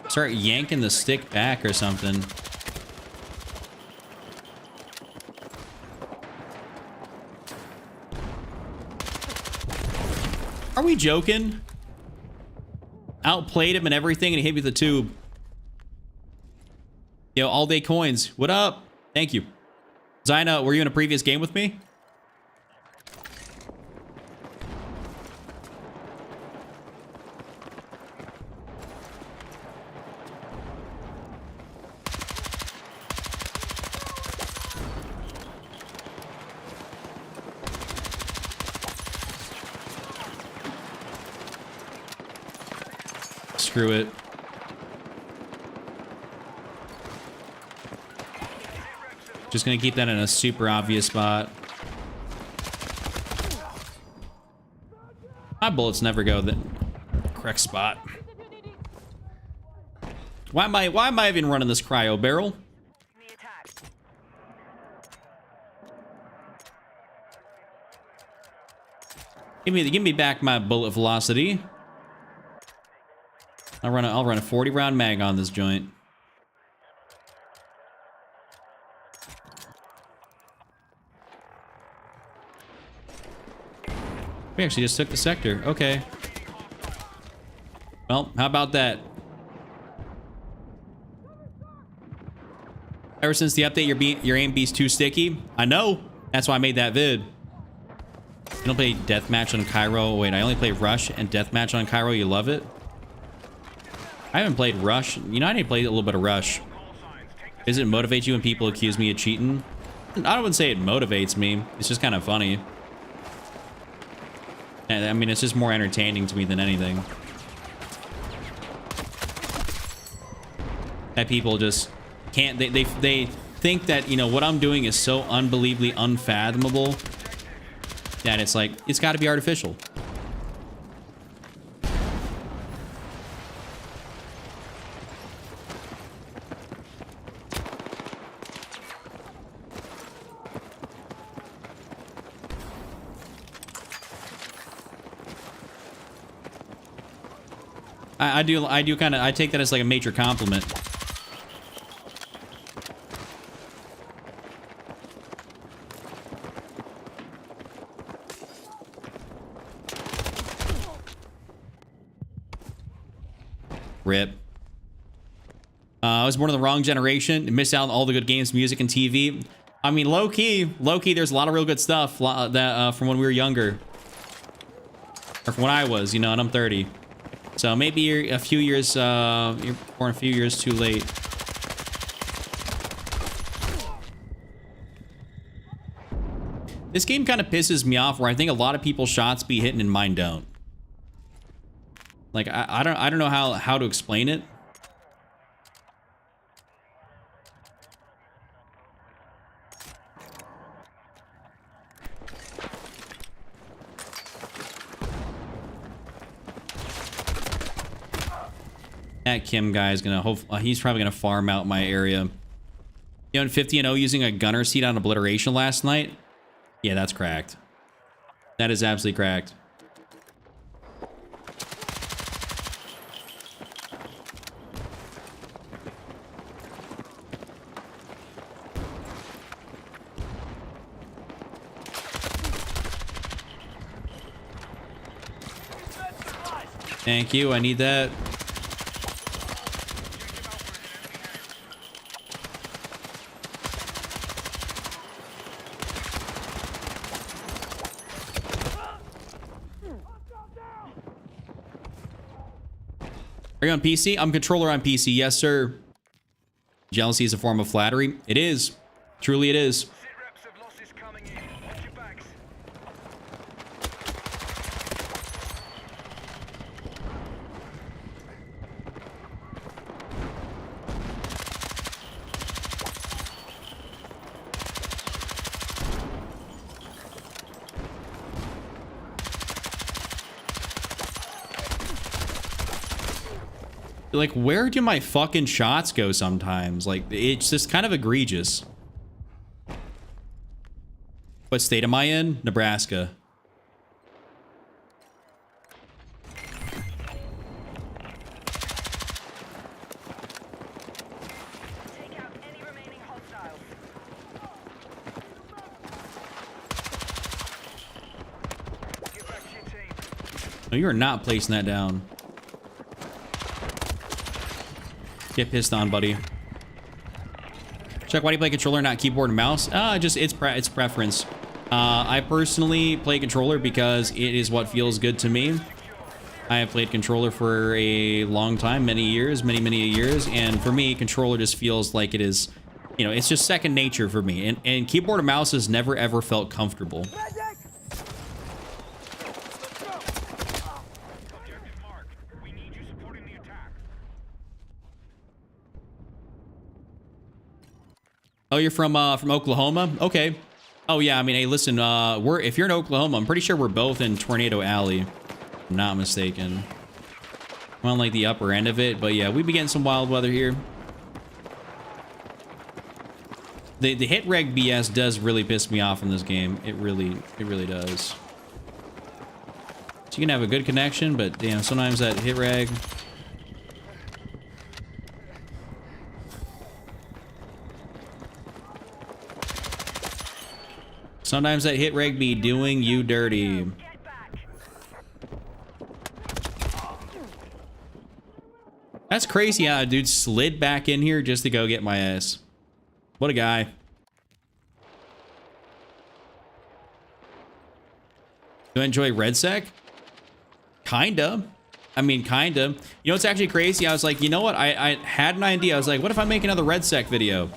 start yanking the stick back or something. Are we joking? Outplayed him and everything and he hit me with the tube. Yo, all day coins. What up? Thank you. Zyna, were you in a previous game with me? Screw it. Just gonna keep that in a super obvious spot. My bullets never go the correct spot. Why am I even running this cryo barrel? Give me back my bullet velocity. I'll run a 40 round mag on this joint. We actually just took the sector. Okay. Well, how about that? Ever since the update, your aim beat's too sticky. I know. That's why I made that vid. You don't play deathmatch on Cairo. Wait, I only play Rush and deathmatch on Cairo. You love it? I haven't played Rush. You know, I need to play a little bit of Rush. Does it motivate you when people accuse me of cheating? I wouldn't say it motivates me. It's just kind of funny. I mean, it's just more entertaining to me than anything. That people just can't... They think that, you know, what I'm doing is so unbelievably unfathomable that it's like, it's got to be artificial. I do kind of, I take that as like a major compliment. Rip. I was born in the wrong generation and missed out on all the good games, music, and TV. I mean, low key, there's a lot of real good stuff that from when we were younger. Or from when I was, you know, and I'm 30. So maybe you're a few years, you're born a few years too late. This game kind of pisses me off where I think a lot of people's shots be hitting and mine don't. Like, I don't know how to explain it. That Kim guy is gonna he's probably gonna farm out my area. You know, 50-0 using a gunner seat on obliteration last night. Yeah, that's cracked. That is absolutely cracked. Thank you, I need that. Are you on PC? I'm controller on PC. Yes, sir. Jealousy is a form of flattery. It is. Truly it is. Like, where do my fucking shots go sometimes? Like, it's just kind of egregious. What state am I in? Nebraska. Take out any remaining hostiles. Get back to your team. No, you are not placing that down. Get pissed on, buddy. Chuck, why do you play controller, not keyboard and mouse? Just it's preference. I personally play controller because it is what feels good to me. I have played controller for a long time, many years, many years, and for me, controller just feels like it is, you know, it's just second nature for me. And keyboard and mouse has never ever felt comfortable. Oh, you're from Oklahoma? Okay. Oh yeah, I mean, hey, listen, if you're in Oklahoma, I'm pretty sure we're both in Tornado Alley. If I'm not mistaken. I'm on like the upper end of it, but yeah, we be getting some wild weather here. The hit reg BS does really piss me off in this game. It really does. So you can have a good connection, but damn, sometimes that hit reg. Sometimes that hit reg be doing you dirty. That's crazy how a dude slid back in here just to go get my ass. What a guy. Do I enjoy RedSec? Kinda. I mean, kinda. You know what's actually crazy? I was like, you know what? I had an idea. I was like, what if I make another RedSec video?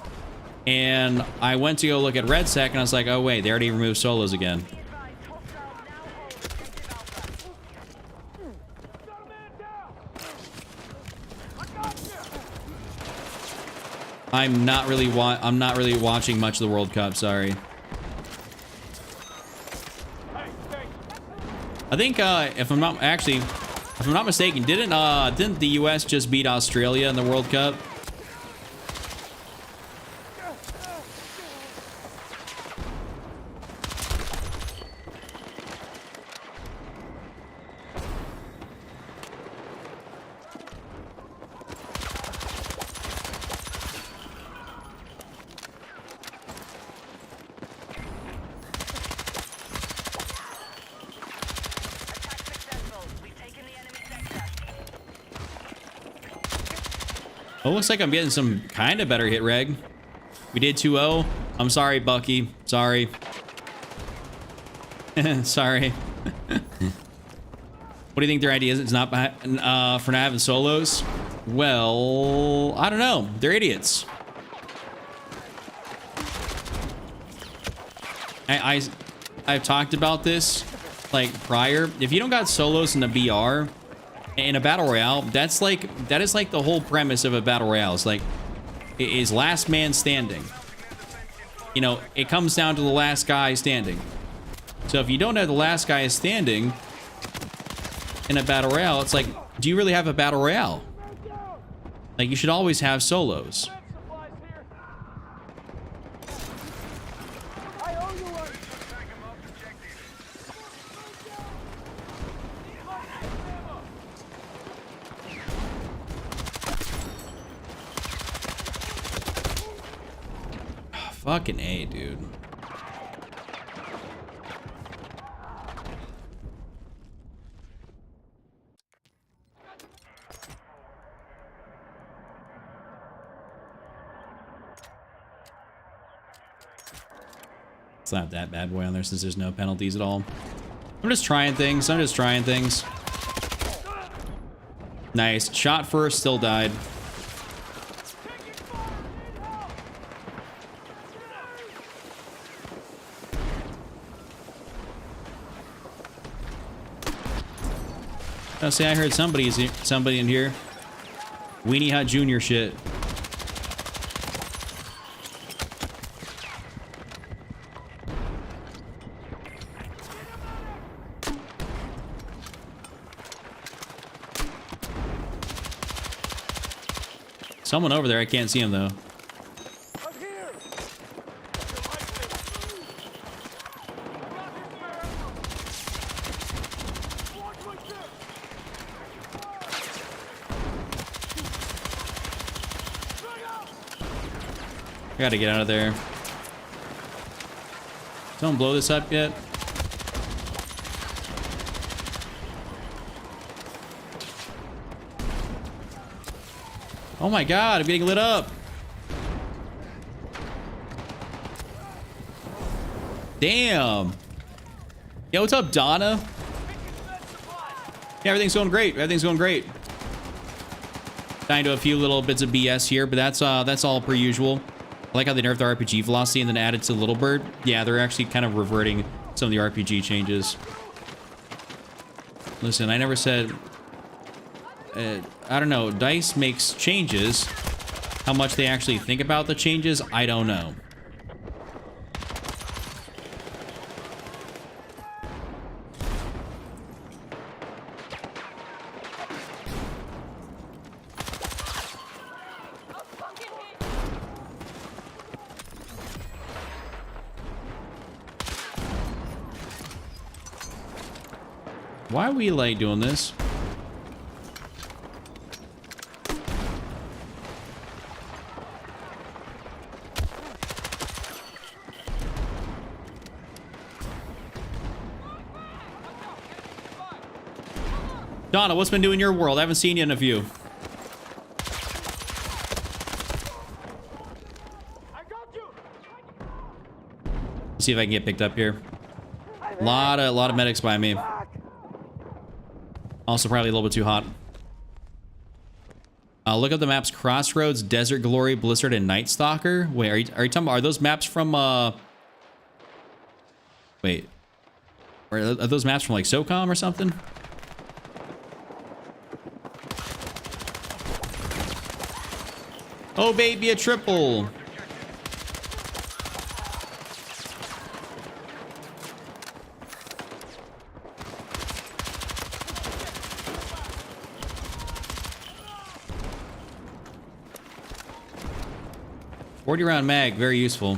And I went to go look at RedSec, and I was like, oh wait, they already removed solos again. I'm not really watching much of the World Cup, sorry. I think if I'm not mistaken, didn't the US just beat Australia in the World Cup? Oh, looks like I'm getting some kind of better hit reg. We did 2-0. I'm sorry, Bucky. Sorry. Sorry. What do you think their idea is? It's not for not having solos? Well, I don't know. They're idiots. I've talked about this like prior. If you don't got solos in the BR in a battle royale, that is like the whole premise of a battle royale. It's like it is last man standing. You know, it comes down to the last guy standing. So if you don't have the last guy standing in a battle royale, it's like, do you really have a battle royale? Like, you should always have solos. Fucking A, dude. It's not that bad boy on there since there's no penalties at all. I'm just trying things. Nice. Shot first, still died. Oh, see, I heard somebody in here. Weenie Hut Jr. shit. Someone over there, I can't see him though. I gotta get out of there. Don't blow this up yet. Oh my god, I'm getting lit up. Damn. Yo, what's up, Donna? Yeah, everything's going great. Everything's going great. Dying to a few little bits of BS here, but that's all per usual. I like how they nerfed the RPG velocity and then added to Little Bird. Yeah, they're actually kind of reverting some of the RPG changes. Listen, I never said... I don't know. DICE makes changes. How much they actually think about the changes, I don't know. Why are we like doing this? Donna, what's been doing your world? I haven't seen you in a few. Let's see if I can get picked up here. A lot of medics by me. Also probably a little bit too hot. Look up the maps: Crossroads, Desert Glory, Blizzard, and Night Stalker. Wait, are you talking about, are those maps from wait. Are those maps from like SOCOM or something? Oh baby, a triple. .40-round mag, very useful.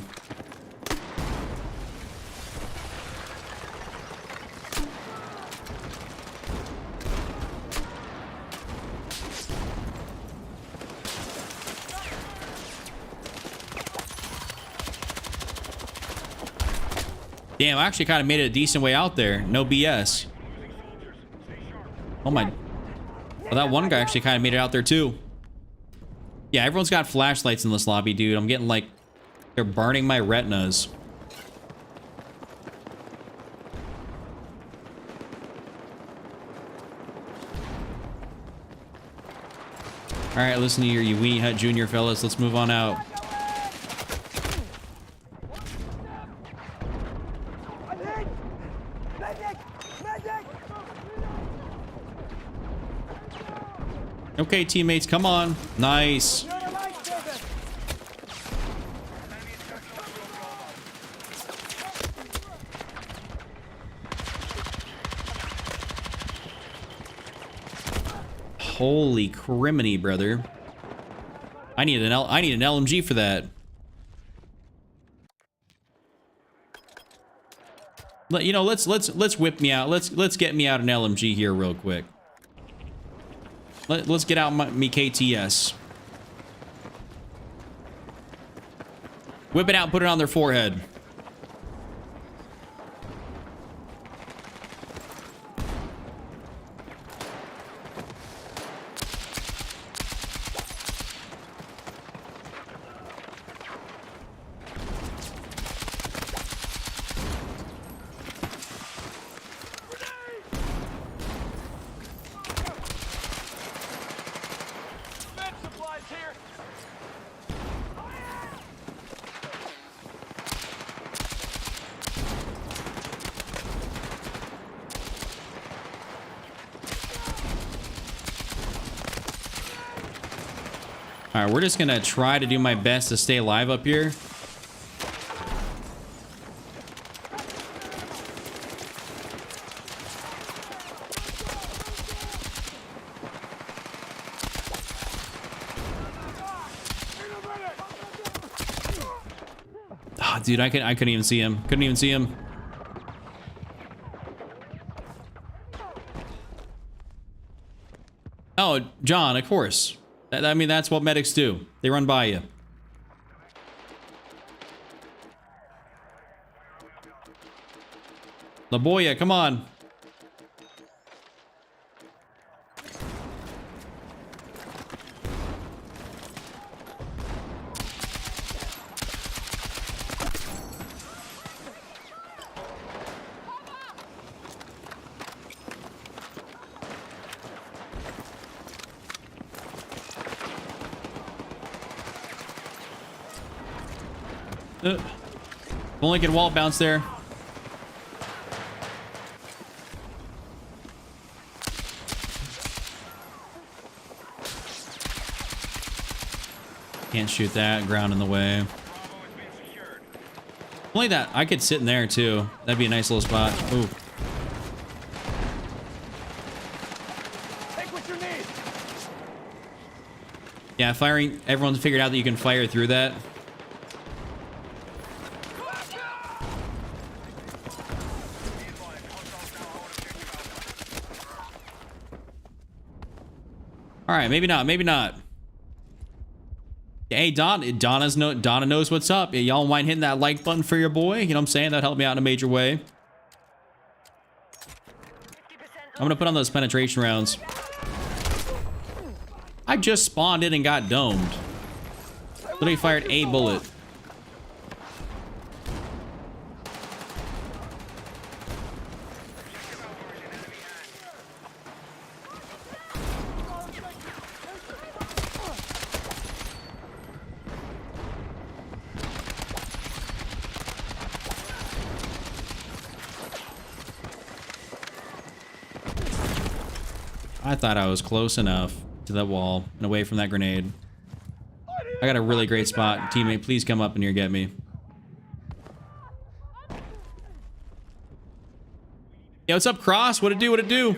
Damn, I actually kind of made it a decent way out there. No BS. Oh my. Well, that one guy actually kind of made it out there too. Yeah, everyone's got flashlights in this lobby, dude. I'm getting like, they're burning my retinas. All right, listen here, you Weenie Hut Junior fellas. Let's move on out. Okay, teammates, come on. Nice. Holy criminy, brother. I need an LMG for that. You know, let's whip me out. Let's get me out an LMG here real quick. Let's get out me KTS. Whip it out, put it on their forehead. All right, we're just gonna try to do my best to stay alive up here. Oh, dude, I couldn't even see him. Couldn't even see him. Oh, John, of course. I mean, that's what medics do. They run by you. La Boya, come on. Only get wall bounce there. Can't shoot that. Ground in the way. Only that I could sit in there too. That'd be a nice little spot. Ooh. Take what you need. Yeah, firing. Everyone's figured out that you can fire through that. All right, maybe not. Maybe not. Hey, Donna knows what's up. Y'all mind hitting that like button for your boy? You know what I'm saying? That'd help me out in a major way. I'm gonna put on those penetration rounds. I just spawned in and got domed. Literally fired a bullet. I thought I was close enough to that wall and away from that grenade. I got a really great spot. Teammate, please come up in here, get me. Yo, what's up, Cross? What it do? What it do?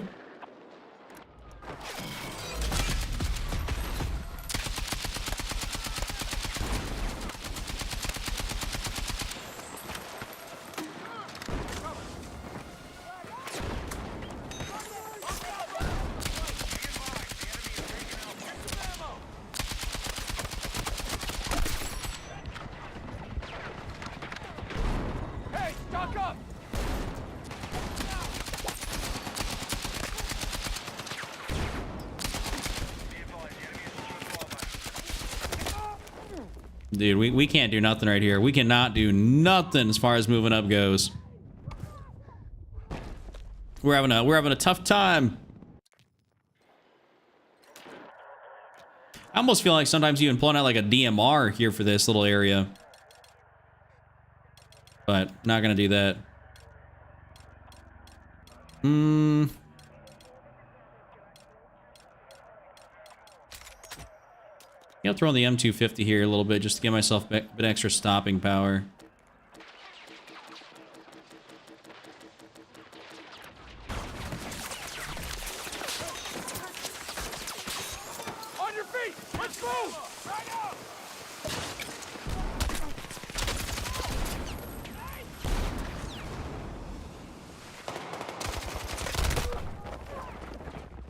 Dude, we can't do nothing right here. We cannot do nothing as far as moving up goes. We're having a tough time. I almost feel like sometimes even pulling out like a DMR here for this little area. But not gonna do that. I'll throw in the M250 here a little bit just to give myself a bit extra stopping power. On your feet! Let's move! Right now!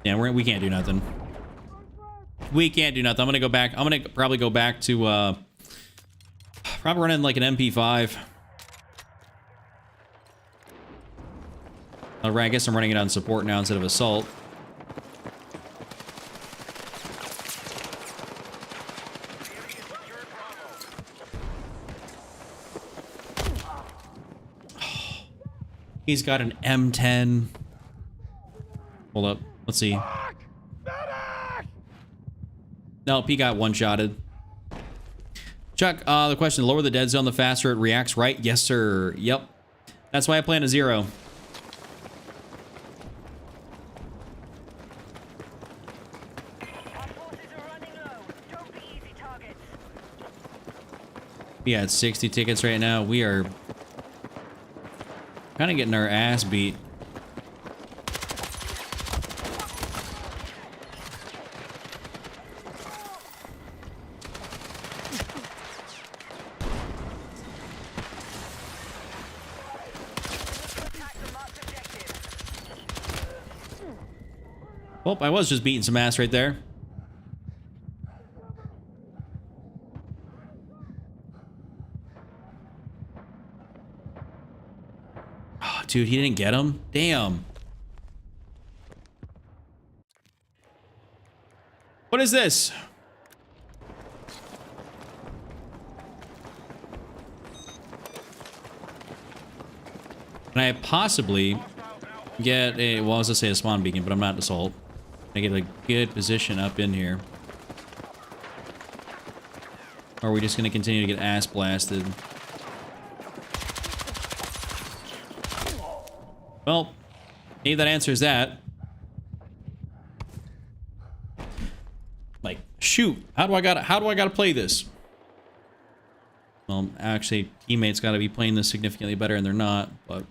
Yeah, we can't do nothing. We can't do nothing. I'm gonna go back. I'm gonna probably go back to probably running like an MP5. I guess I'm running it on support now instead of assault. He's got an M10. Hold up. Let's see. Nope, he got one-shotted. Chuck, the question, lower the dead zone, the faster it reacts, right? Yes, sir. Yep. That's why I plan a 0. Our forces are running low. Don't be easy targets. We had 60 tickets right now. We are kind of getting our ass beat. Well, I was just beating some ass right there. Oh, dude, he didn't get him? Damn. What is this? Can I possibly get a, well, I was gonna say a spawn beacon, but I'm not assault. I get a good position up in here. Or are we just gonna continue to get ass blasted? Well, maybe that answers that. Like, shoot, how do I gotta play this? Well, actually, teammates gotta be playing this significantly better, and they're not, but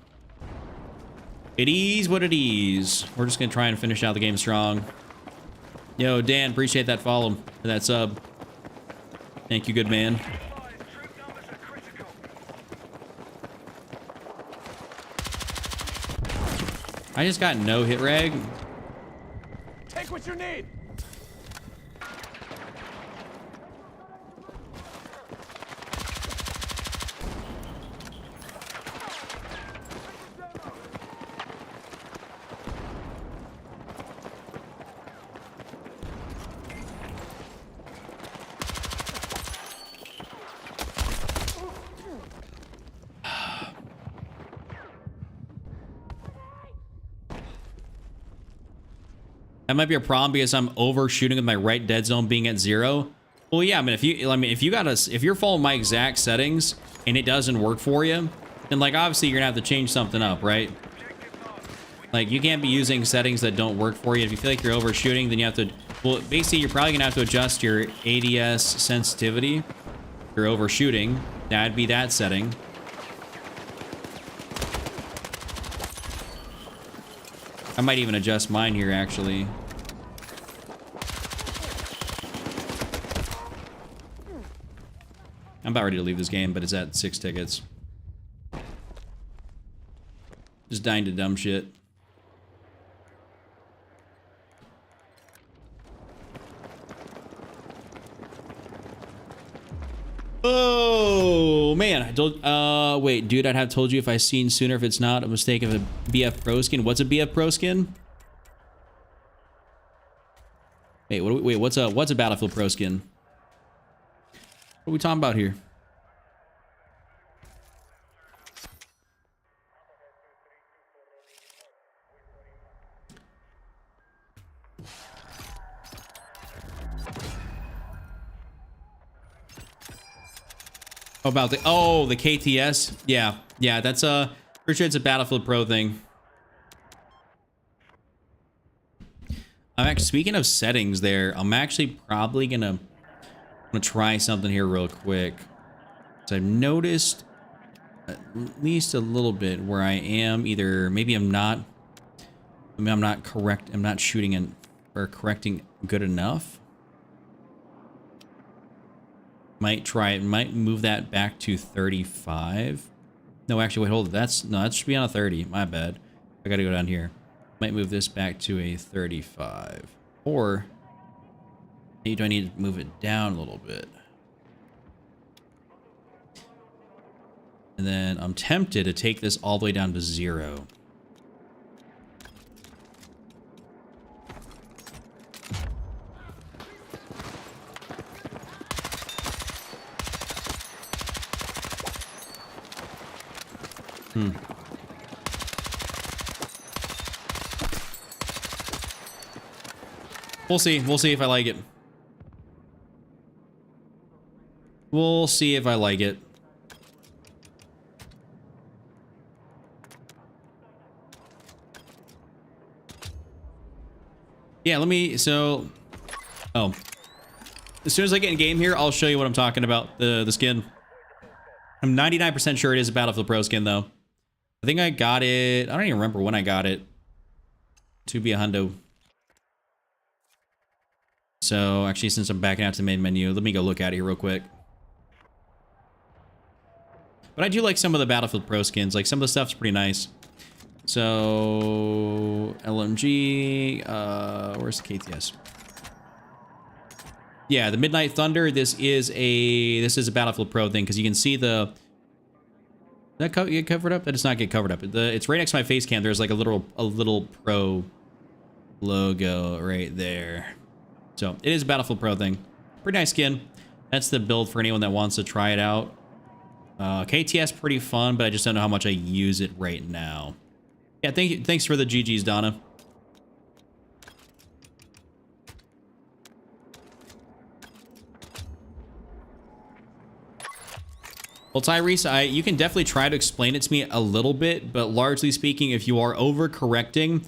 it is what it is. We're just gonna try and finish out the game strong. Yo, Dan, appreciate that follow for that sub. Thank you, good man. Troop numbers are critical. I just got no hit rag. Take what you need. That might be a problem because I'm overshooting with my right dead zone being at 0. Well, yeah, I mean, if you're following my exact settings and it doesn't work for you, then like obviously you're gonna have to change something up, right? Like you can't be using settings that don't work for you. If you feel like you're overshooting, then you have to, well, basically you're probably gonna have to adjust your ADS sensitivity. If you're overshooting, that'd be that setting. I might even adjust mine here, actually. I'm about ready to leave this game, but it's at 6 tickets. Just dying to dumb shit. Oh, man. I told, wait, dude, I'd have told you if I seen sooner if it's not a mistake of a BF Pro skin. What's a BF Pro skin? Wait, what's a Battlefield Pro skin? What are we talking about here? About the the KTS. Yeah, that's pretty sure it's a Battlefield Pro thing. I'm actually, speaking of settings there, I'm actually probably gonna try something here real quick. So I've noticed at least a little bit where I am either maybe I'm not correct, I'm not shooting in or correcting good enough. Might try it, might move that back to 35. No, actually, wait, hold it. That should be on a 30. My bad. I gotta go down here. Might move this back to a 35. Or maybe do I need to move it down a little bit? And then I'm tempted to take this all the way down to 0. We'll see. We'll see if I like it. We'll see if I like it. Yeah, let me, so, oh. As soon as I get in game here, I'll show you what I'm talking about, the skin. I'm 99% sure it is a Battlefield Pro skin, though. I think I got it, I don't even remember when I got it. To be a hundo. So, actually, since I'm backing out to the main menu, let me go look at it here real quick. But I do like some of the Battlefield Pro skins. Like, some of the stuff's pretty nice. So, LMG, where's the KTS? Yeah, the Midnight Thunder, this is a Battlefield Pro thing, because you can see the... Did that get covered up? That does not get covered up. It's right next to my face cam. There's like a little Pro logo right there. So, it is a Battlefield Pro thing. Pretty nice skin. That's the build for anyone that wants to try it out. KTS pretty fun, but I just don't know how much I use it right now. Yeah, thanks for the GGs, Donna. Well, Tyrese, you can definitely try to explain it to me a little bit, but largely speaking, if you are overcorrecting,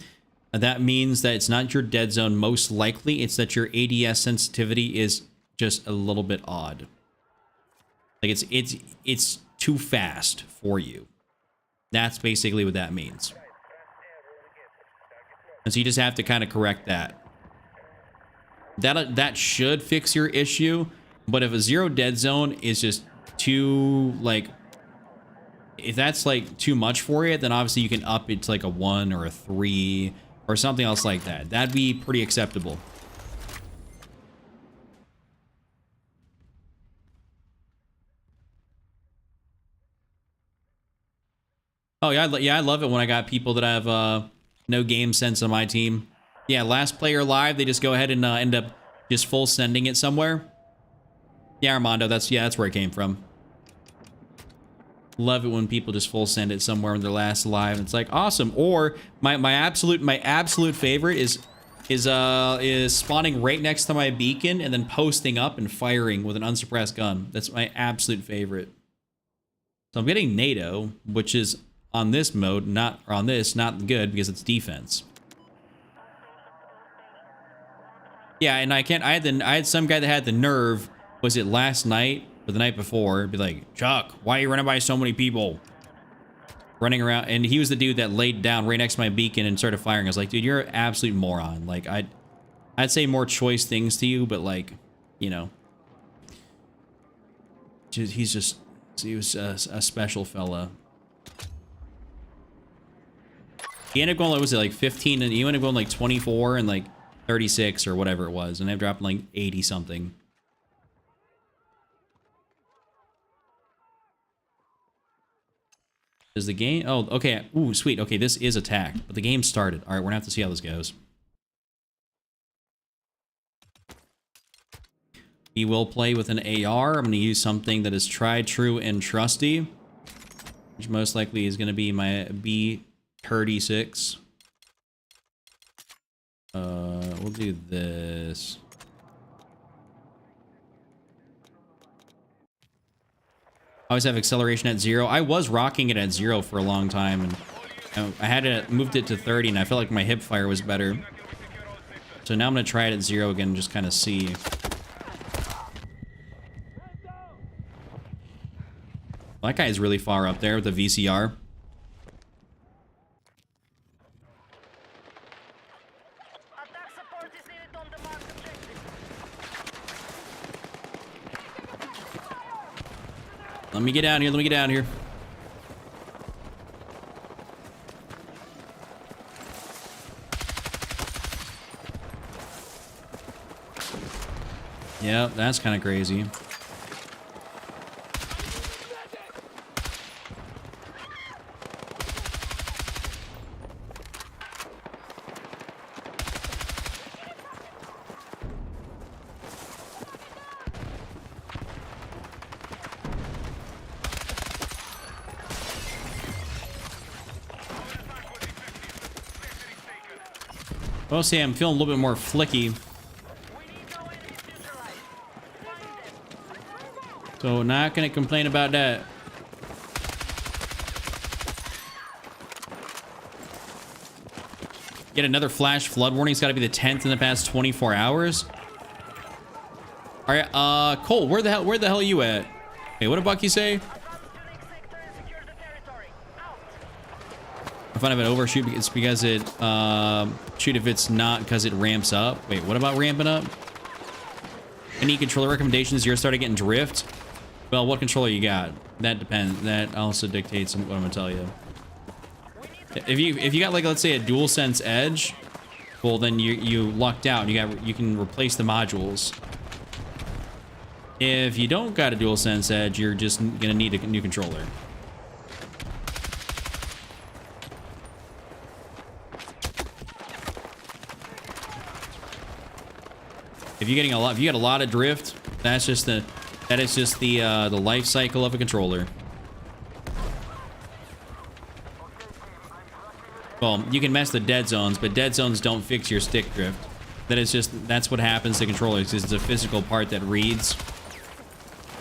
that means that it's not your dead zone. Most likely, it's that your ADS sensitivity is just a little bit odd. Like it's too fast for you. That's basically what that means. And so you just have to kind of correct that. That should fix your issue, but if a 0 dead zone is just too, like, if that's like too much for you, then obviously you can up it to like a 1 or a 3 or something else like that. That'd be pretty acceptable. Oh yeah, I love it when I got people that have no game sense on my team. Yeah, last player live, they just go ahead and end up just full sending it somewhere. Yeah, Armando, that's where it came from. Love it when people just full send it somewhere in their last live. It's like awesome. Or my absolute favorite is spawning right next to my beacon and then posting up and firing with an unsuppressed gun. That's my absolute favorite. So I'm getting NATO, which is on this mode, not good because it's defense. Yeah, and I had some guy that had the nerve, was it last night or the night before, be like, Chuck, why are you running by so many people? Running around, and he was the dude that laid down right next to my beacon and started firing. I was like, dude, you're an absolute moron. Like, I'd say more choice things to you, but like, you know, he was a special fella. He ended up going, like, was it like 15, and he ended up going like 24 and like 36 or whatever it was, and I dropped like 80 something. Is the game? Oh, okay. Ooh, sweet. Okay, this is attacked, but the game started. All right, we're gonna have to see how this goes. We will play with an AR. I'm going to use something that is tried, true, and trusty, which most likely is going to be my B36. We'll do this. I always have acceleration at 0. I was rocking it at 0 for a long time, and I had it moved it to 30, and I felt like my hip fire was better. So now I'm gonna try it at 0 again, and just kind of see. That guy is really far up there with the VCR. Attack support is needed on the marked objective. Let me get down here. Let me get down here. Yeah, that's kind of crazy. I will say I'm feeling a little bit more flicky. We need no enemies neutralized. Find them. So not gonna complain about that. Get another flash flood warning. It's got to be the 10th in the past 24 hours. All right, Cole, where the hell are you at? Hey, what did Bucky say? Advance to next sector and secure the territory. Out. If I have an overshoot, it's because it shoot if it's not because it ramps up. Wait, what about ramping up? Any controller recommendations? You're starting getting drift. Well, what controller you got? That depends. That also dictates what I'm gonna tell you. If you got like, let's say, a DualSense Edge, well then you lucked out. You can replace the modules. If you don't got a DualSense Edge, you're just gonna need a new controller. If you're getting if you got a lot of drift, that is just the life cycle of a controller. Well, you can mess the dead zones, but dead zones don't fix your stick drift. That's what happens to controllers. It's a physical part that reads.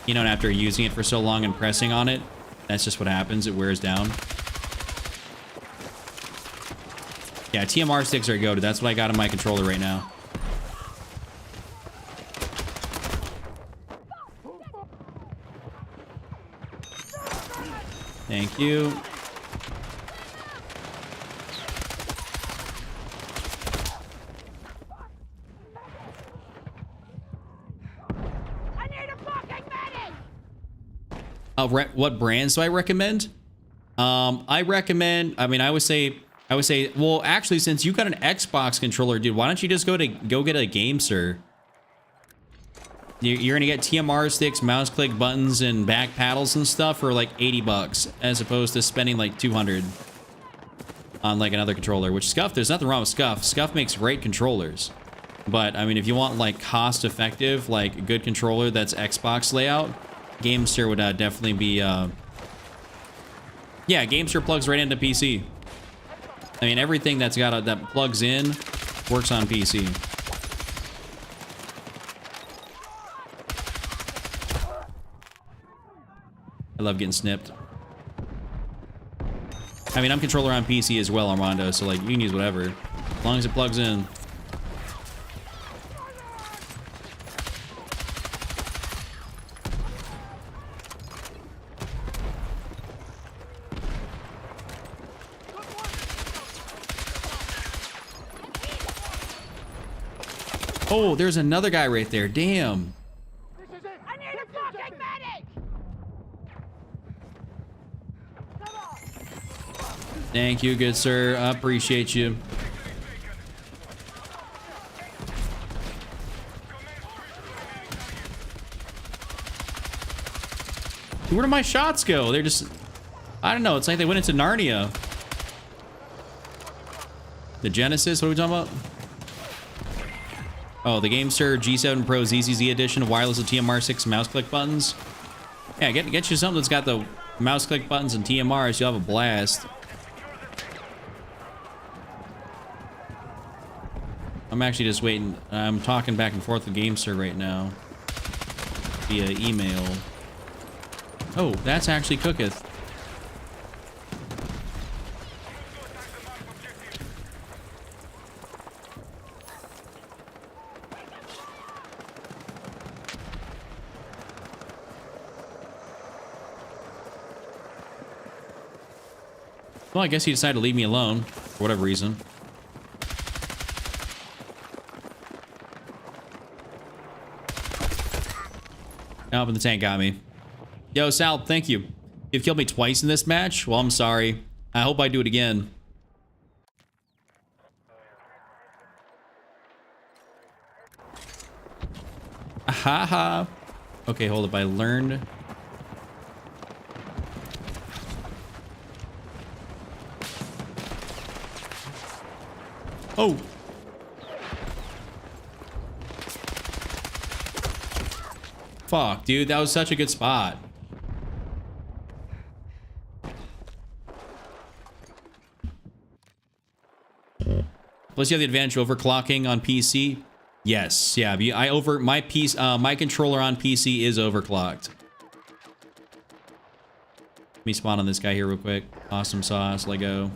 You know, and after using it for so long and pressing on it, that's just what happens. It wears down. Yeah, TMR sticks are go-to. That's what I got on my controller right now. Thank you. I need a fucking medic. What brands do I recommend? I would say, well, actually, since you got an Xbox controller, dude, why don't you just go get a GameSir? You're gonna get TMR sticks, mouse click buttons, and back paddles and stuff for like 80 bucks, as opposed to spending like 200 on like another controller. Which Scuff, there's nothing wrong with Scuff. Scuff makes great controllers, but I mean, if you want like cost-effective, like good controller that's Xbox layout, GameSir would definitely be. Yeah, GameSir plugs right into PC. I mean, everything that plugs in works on PC. I love getting snipped. I mean, I'm controller on PC as well, Armando, so like you can use whatever, as long as it plugs in. Oh, there's another guy right there. Damn. I need a fucking medic. Thank you, good sir. I appreciate you. Where did my shots go? They're just... I don't know. It's like they went into Narnia. The Genesis? What are we talking about? Oh, the GameSir G7 Pro ZZZ edition, wireless with TMR6 mouse click buttons. Yeah, get you something that's got the mouse click buttons and TMRs. You'll have a blast. I'm actually just waiting. I'm talking back and forth with GameSir right now via email. Oh, that's actually cooketh. Well, I guess he decided to leave me alone for whatever reason. Oh, but the tank got me. Yo, Sal, thank you. You've killed me twice in this match. Well, I'm sorry. I hope I do it again. Haha. Okay, hold up. I learned. Oh. Fuck, dude. That was such a good spot. Plus, you have the advantage of overclocking on PC. Yes, yeah. My controller on PC is overclocked. Let me spawn on this guy here real quick. Awesome sauce, Lego.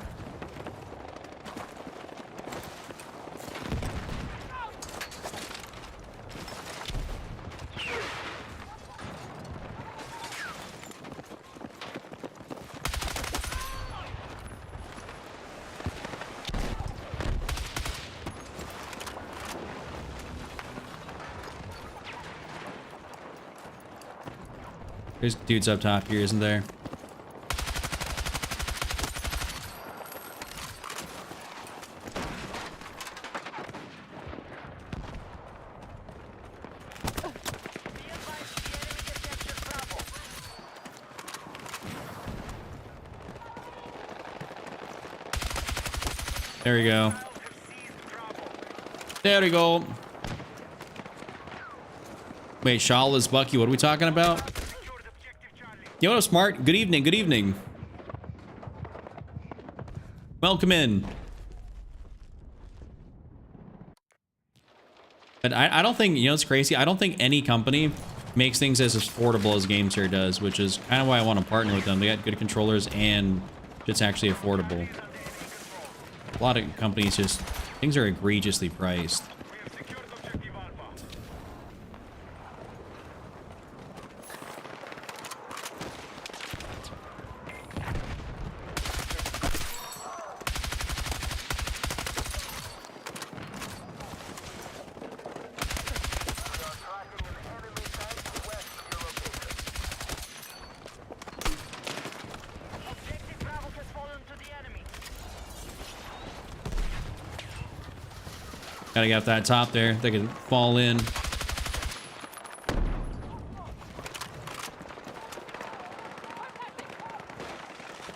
There's dudes up top here, isn't there? There we go. There we go. Wait, Shaw is Bucky. What are we talking about? Yo, what up, Smart? Good evening, good evening. Welcome in. But I don't think, you know, it's crazy. I don't think any company makes things as affordable as GameSir does, which is kind of why I want to partner with them. They got good controllers and it's actually affordable. A lot of companies just, things are egregiously priced. Gotta get that top there. They can fall in.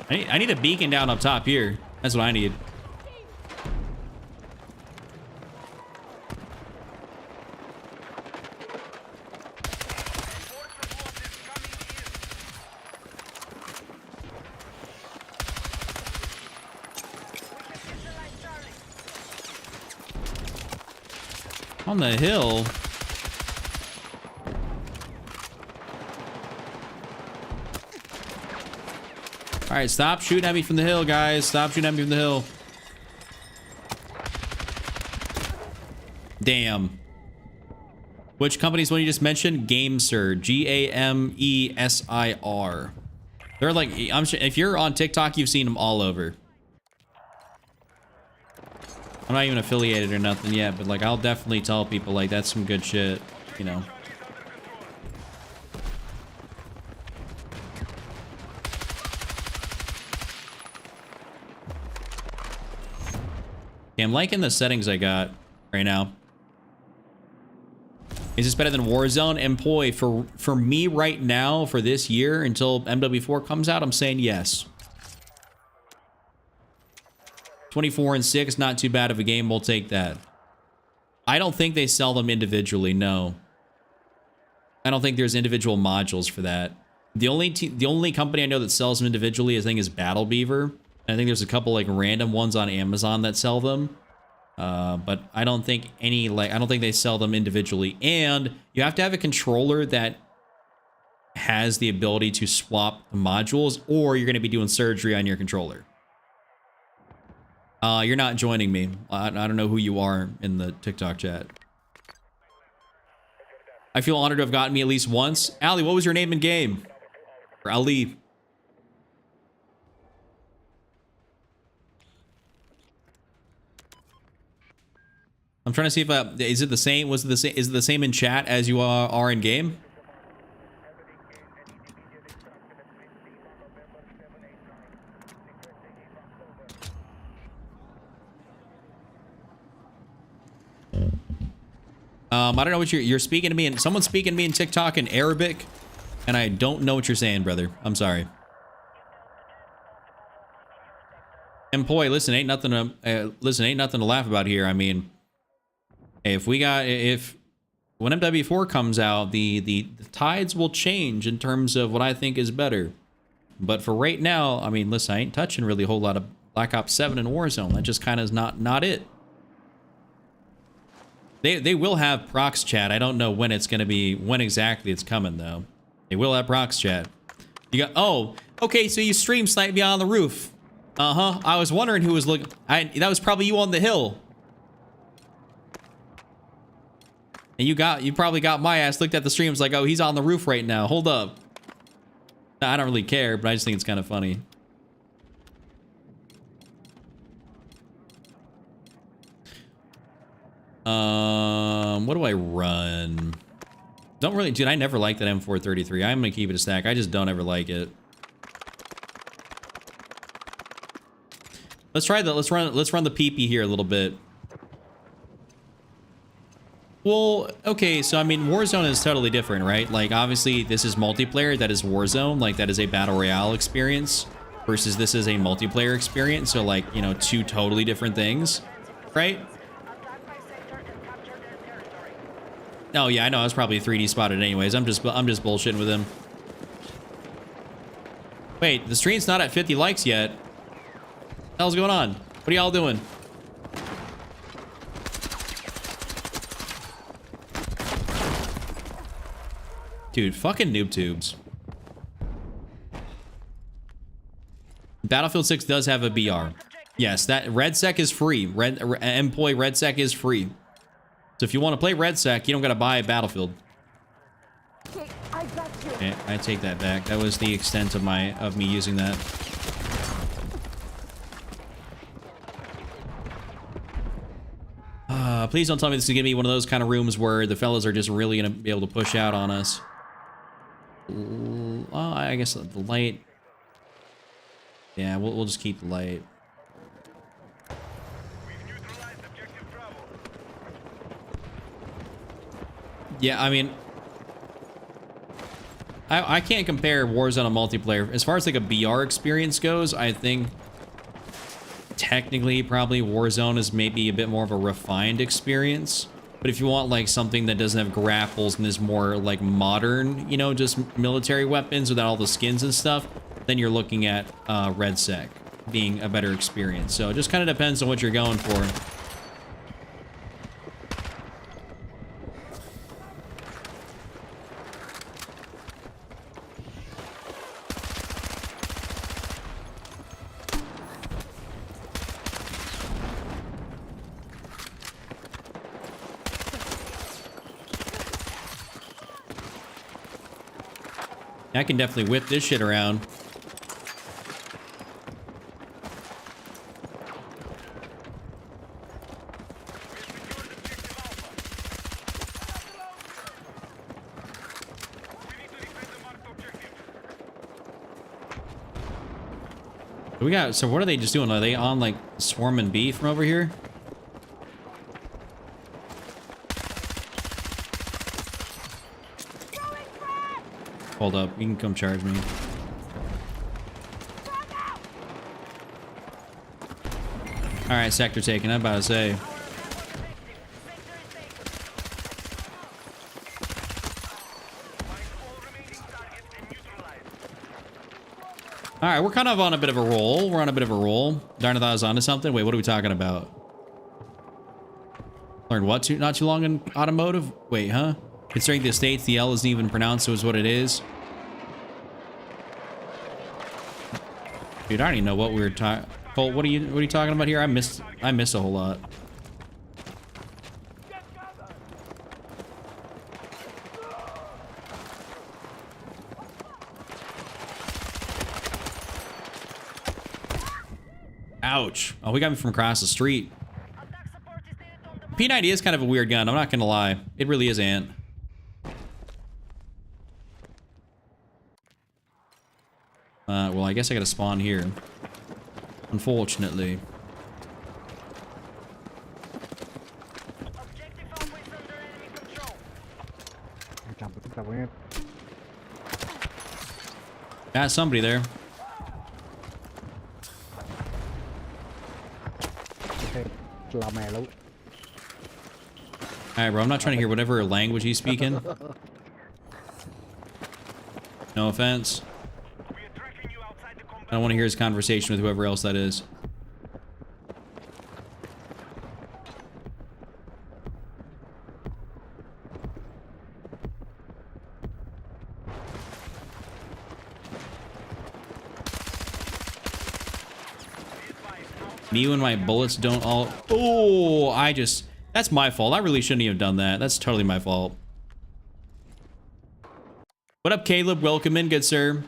I need a beacon down up top here. That's what I need. On the hill. All right, stop shooting at me from the hill, guys. Stop shooting at me from the hill. Damn. Which company's one you just mentioned? GameSir. G-A-M-E-S-I-R. They're like, I'm sure if you're on TikTok, you've seen them all over. I'm not even affiliated or nothing yet, but like I'll definitely tell people like that's some good shit, you know. Yeah, I'm liking the settings I got right now. Is this better than Warzone? And boy, for me right now, for this year until MW4 comes out, I'm saying yes. 24 and 6, not too bad of a game. We'll take that. I don't think they sell them individually. No, I don't think there's individual modules for that. The only company I know that sells them individually, I think, is Battle Beaver. I think there's a couple like random ones on Amazon that sell them. But I don't think I don't think they sell them individually. And you have to have a controller that has the ability to swap the modules, or you're going to be doing surgery on your controller. You're not joining me. I don't know who you are in the TikTok chat. I feel honored to have gotten me at least once. Ali, what was your name in game? Or Ali. I'm trying to see if is it the same? Was it the same? Is it the same in chat as you are in game? I don't know what you're speaking to me, and someone's speaking to me in TikTok in Arabic, and I don't know what you're saying, brother. I'm sorry. Employee, listen, ain't nothing to laugh about here. I mean, if when MW4 comes out, the tides will change in terms of what I think is better. But for right now, I mean, listen, I ain't touching really a whole lot of Black Ops 7 and Warzone. That just kind of is not it. They will have prox chat. I don't know when it's going to be, when exactly it's coming though. They will have prox chat. You got, oh, okay, so you stream Snipe Me on the Roof. Uh-huh. I was wondering who was looking. That was probably you on the hill. And you probably got my ass looked at the streams like, oh, he's on the roof right now. Hold up. I don't really care, but I just think it's kind of funny. What do I run? Don't really, dude, I never liked that M433. I'm gonna keep it a stack. I just don't ever like it. Let's try that. Let's run the PP here a little bit. Well, okay, so I mean, Warzone is totally different, right? Like, obviously, this is multiplayer. That is Warzone. Like, that is a battle royale experience versus this is a multiplayer experience. So, like, you know, two totally different things, right? Oh yeah, I know. I was probably 3D spotted anyways. I'm just bullshitting with him. Wait, the stream's not at 50 likes yet. What the hell's going on? What are y'all doing? Dude, fucking noob tubes. Battlefield 6 does have a BR. Yes, that RedSec is free. Employee RedSec is free. So if you want to play RedSec, you don't gotta buy Battlefield. Okay, I take that back. That was the extent of me using that. Please don't tell me this is gonna be one of those kind of rooms where the fellas are just really gonna be able to push out on us. Well, I guess the light. Yeah, we'll just keep the light. Yeah, I mean, I can't compare Warzone and multiplayer. As far as like a BR experience goes, I think technically probably Warzone is maybe a bit more of a refined experience. But if you want like something that doesn't have grapples and is more like modern, you know, just military weapons without all the skins and stuff, then you're looking at RedSec being a better experience. So it just kind of depends on what you're going for. I can definitely whip this shit around. We got, so what are they just doing? Are they on like swarming B from over here? Hold up, you can come charge me. Alright, sector taken, I'm about to say. All right, we're kind of on a bit of a roll. We're on a bit of a roll. Darn, I thought I was onto something. Wait, what are we talking about? Learned what not too long in automotive? Wait, huh? Considering the states, the L isn't even pronounced, so is what it is. Dude, I don't even know what we were talking. Colt, what are you talking about here? I missed a whole lot. Ouch. Oh, we got me from across the street. Attack support is needed on the P90 is kind of a weird gun. I'm not gonna lie. It really is, Ant. Well, I guess I gotta spawn here. Unfortunately. objective always under enemy control. Got somebody there. Alright, bro. I'm not trying to hear whatever language he's speaking. No offense. We are tracking you outside the combat. I don't want to hear his conversation with whoever else that is. Me when my bullets don't all... Oh, that's my fault. I really shouldn't even have done that. That's totally my fault. What up, Caleb? Welcome in, good sir.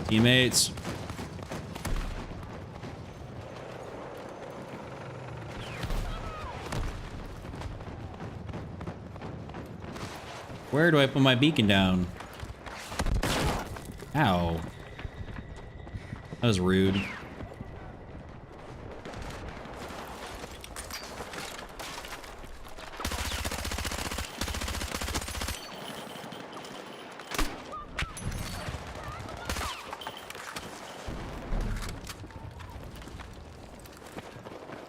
Teammates. Where do I put my beacon down? Ow. That was rude.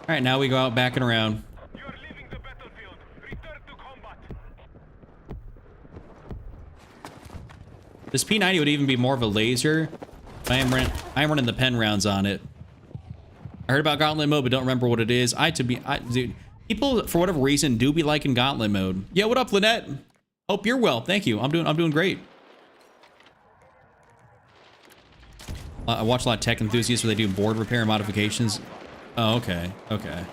All right, now we go out backing around. You are leaving the battlefield. Return to combat. This P90 would even be more of a laser. I am running the pen rounds on it. I heard about Gauntlet mode, but don't remember what it is. Dude, people for whatever reason do be liking Gauntlet mode. Yeah, what up, Lynette? Hope you're well. Thank you. I'm doing great. I watch a lot of tech enthusiasts where they do board repair and modifications. Oh, okay, okay.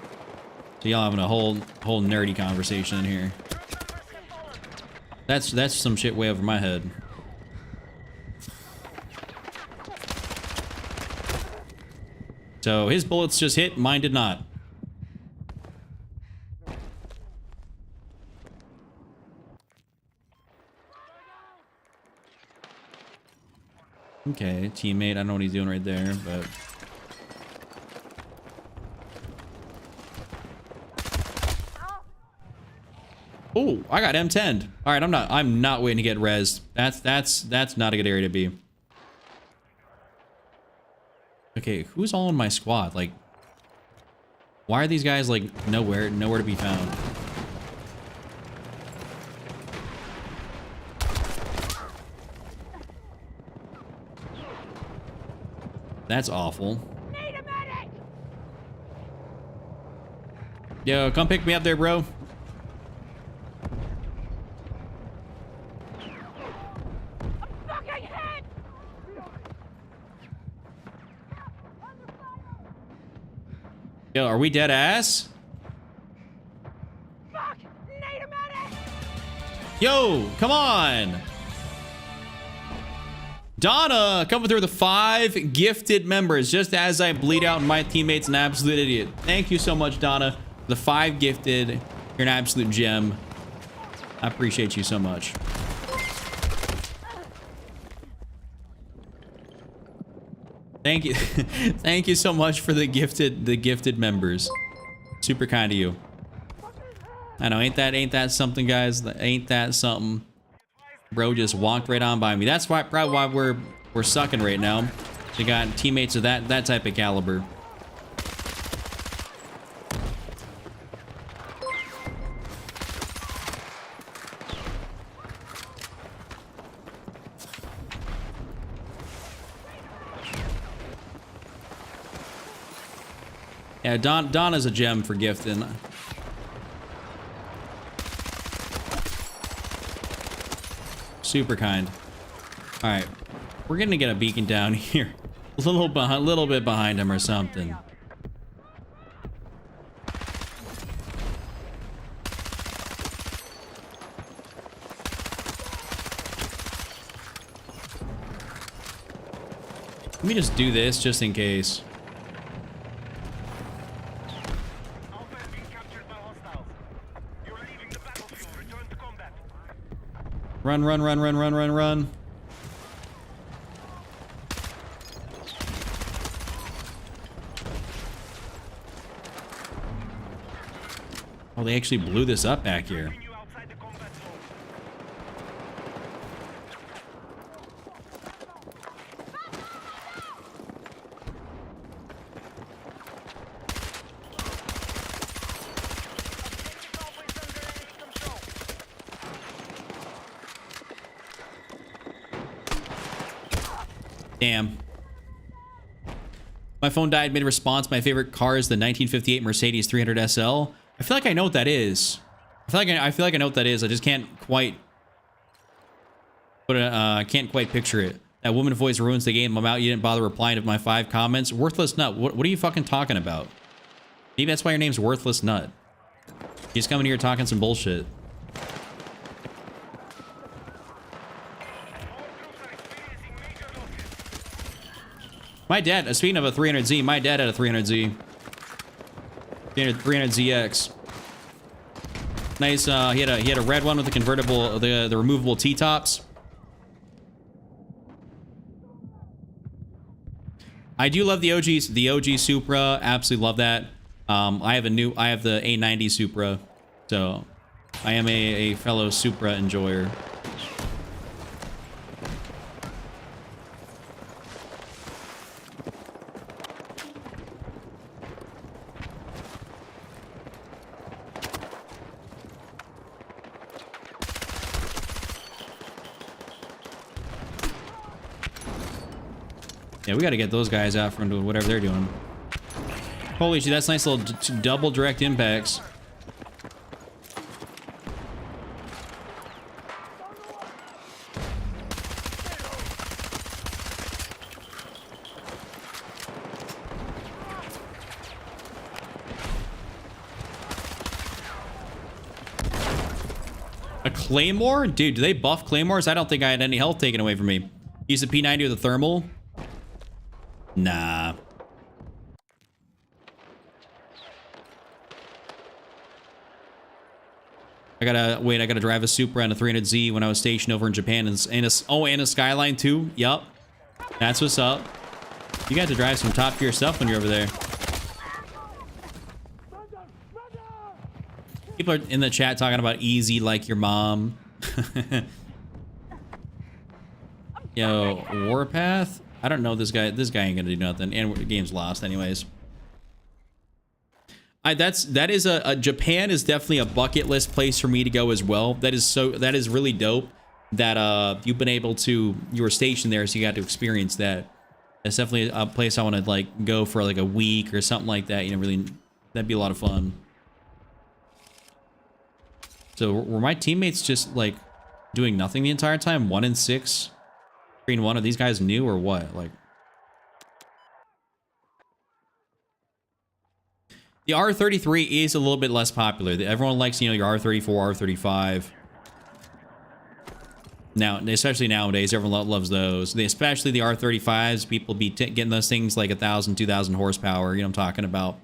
So y'all having a whole nerdy conversation in here. That's some shit way over my head. So his bullets just hit, mine did not. Okay, teammate, I don't know what he's doing right there, but... Oh, I got M10'd. All right, I'm not waiting to get rezzed. That's not a good area to be. Okay, who's all in my squad? Like, why are these guys like nowhere to be found? That's awful. Need a medic! Yo, come pick me up there, bro. Fucking head! Yo, are we dead ass? Fuck! Need a medic! Yo, come on. Donna coming through the 5 gifted members just as I bleed out my teammate's an absolute idiot. Thank you so much, Donna. The 5 gifted. You're an absolute gem. I appreciate you so much. Thank you. Thank you so much for the gifted members. Super kind of you. I know, ain't that something, guys? Ain't that something? Bro just walked right on by me. That's why probably why we're sucking right now. We got teammates of that type of caliber. Yeah, Don is a gem for gifting. Super kind. All right, we're gonna get a beacon down here, a little bit behind him or something. Let me just do this just in case. Alpha has been captured by hostiles. You're leaving the battlefield. Return to combat. Run, run, run, run, run, run, run. Oh, they actually blew this up back here. You outside the combat zone. Damn. My phone died mid-response. My favorite car is the 1958 Mercedes 300 SL. I feel like I know what that is. I feel like I know what that is. I just can't quite can't quite picture it. That woman voice ruins the game. I'm out. You didn't bother replying to my 5 comments. Worthless nut. What are you fucking talking about? Maybe that's why your name's Worthless Nut. He's coming here talking some bullshit. My dad, speaking of a 300Z, my dad had a 300Z. 300ZX. Nice, he had a red one with the convertible, the removable T-tops. I do love the OG Supra. Absolutely love that. I have the A90 Supra, so I am a fellow Supra enjoyer. Yeah, we got to get those guys out from doing whatever they're doing. Holy shit, that's nice little double direct impacts. A Claymore? Dude, do they buff Claymores? I don't think I had any health taken away from me. Use the P90 or the thermal? Nah. I gotta drive a Supra and a 300Z when I was stationed over in Japan, and a Skyline too. Yup, that's what's up. You got to drive some top tier stuff when you're over there. People are in the chat talking about easy like your mom. Yo, Warpath. I don't know this guy. This guy ain't gonna do nothing, and the game's lost anyways. Japan is definitely a bucket list place for me to go as well. That is really dope that you've been able to, you were stationed there, so you got to experience that. It's definitely a place I want to like go for like a week or something like that. You know, really, that'd be a lot of fun. So were my teammates just like doing nothing the entire time? 1 and 6, 3 and 1. Are these guys new or what? Like. The R33 is a little bit less popular. Everyone likes, you know, your R34, R35. Now, especially nowadays, everyone loves those. Especially the R35s. People be getting those things like 1,000, 2,000 horsepower. You know what I'm talking about.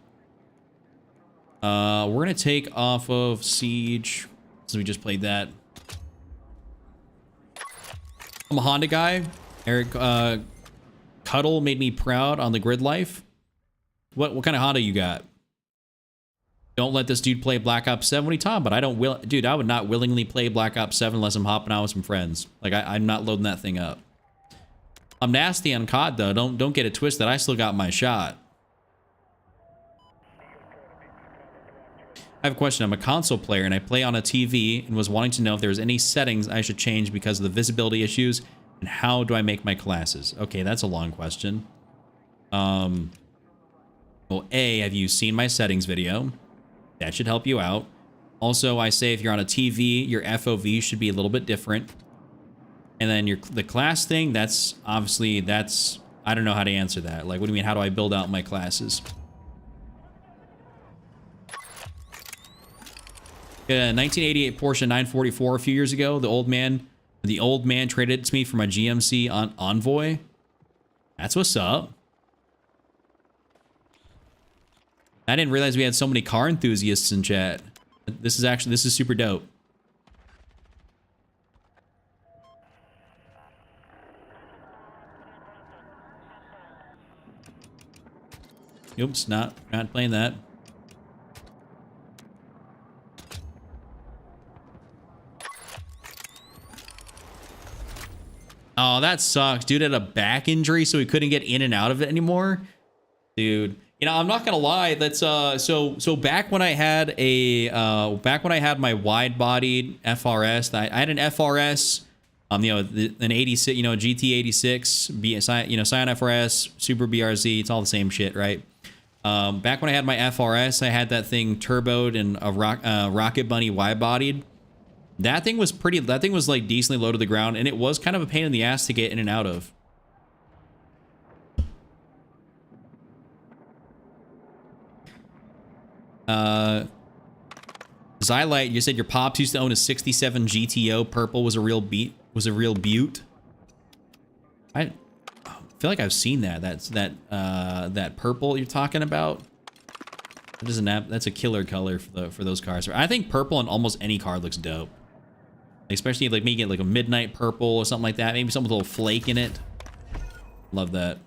We're going to take off of Siege, since we just played that. I'm a Honda guy. Eric Cuddle made me proud on the Grid Life. What kind of Honda you got? Don't let this dude play Black Ops 7. What are you talking about? Dude, I would not willingly play Black Ops 7 unless I'm hopping out with some friends. Like, I'm not loading that thing up. I'm nasty on COD, though. Don't get it twisted. I still got my shot. I have a question. I'm a console player, and I play on a TV, and was wanting to know if there's any settings I should change because of the visibility issues, and how do I make my classes? Okay, that's a long question. Well, A, have you seen my settings video? That should help you out. Also, I say if you're on a TV, your FOV should be a little bit different. And then the class thing, that's obviously, I don't know how to answer that. Like, what do you mean, how do I build out my classes? 1988 Porsche 944 a few years ago. The old man traded it to me for my GMC on Envoy. That's what's up. I didn't realize we had so many car enthusiasts in chat. This is super dope. Oops, not playing that. Oh, that sucks. Dude had a back injury, so he couldn't get in and out of it anymore. Dude, you know, I'm not gonna lie. That's so back when I had my wide-bodied FRS, I had an FRS, you know, an 86, you know, GT86, you know, Scion FRS, Super BRZ. It's all the same shit, right? Back when I had my FRS, I had that thing turboed and a Rocket Bunny wide-bodied. That thing was like decently low to the ground, and it was kind of a pain in the ass to get in and out of. Xylite, you said your pops used to own a 67 GTO. Purple was a real beaut. I feel like I've seen that. That purple you're talking about. It doesn't have, that's a killer color for those cars. I think purple on almost any car looks dope. Especially like making it like a midnight purple or something like that. Maybe something with a little flake in it. Love that.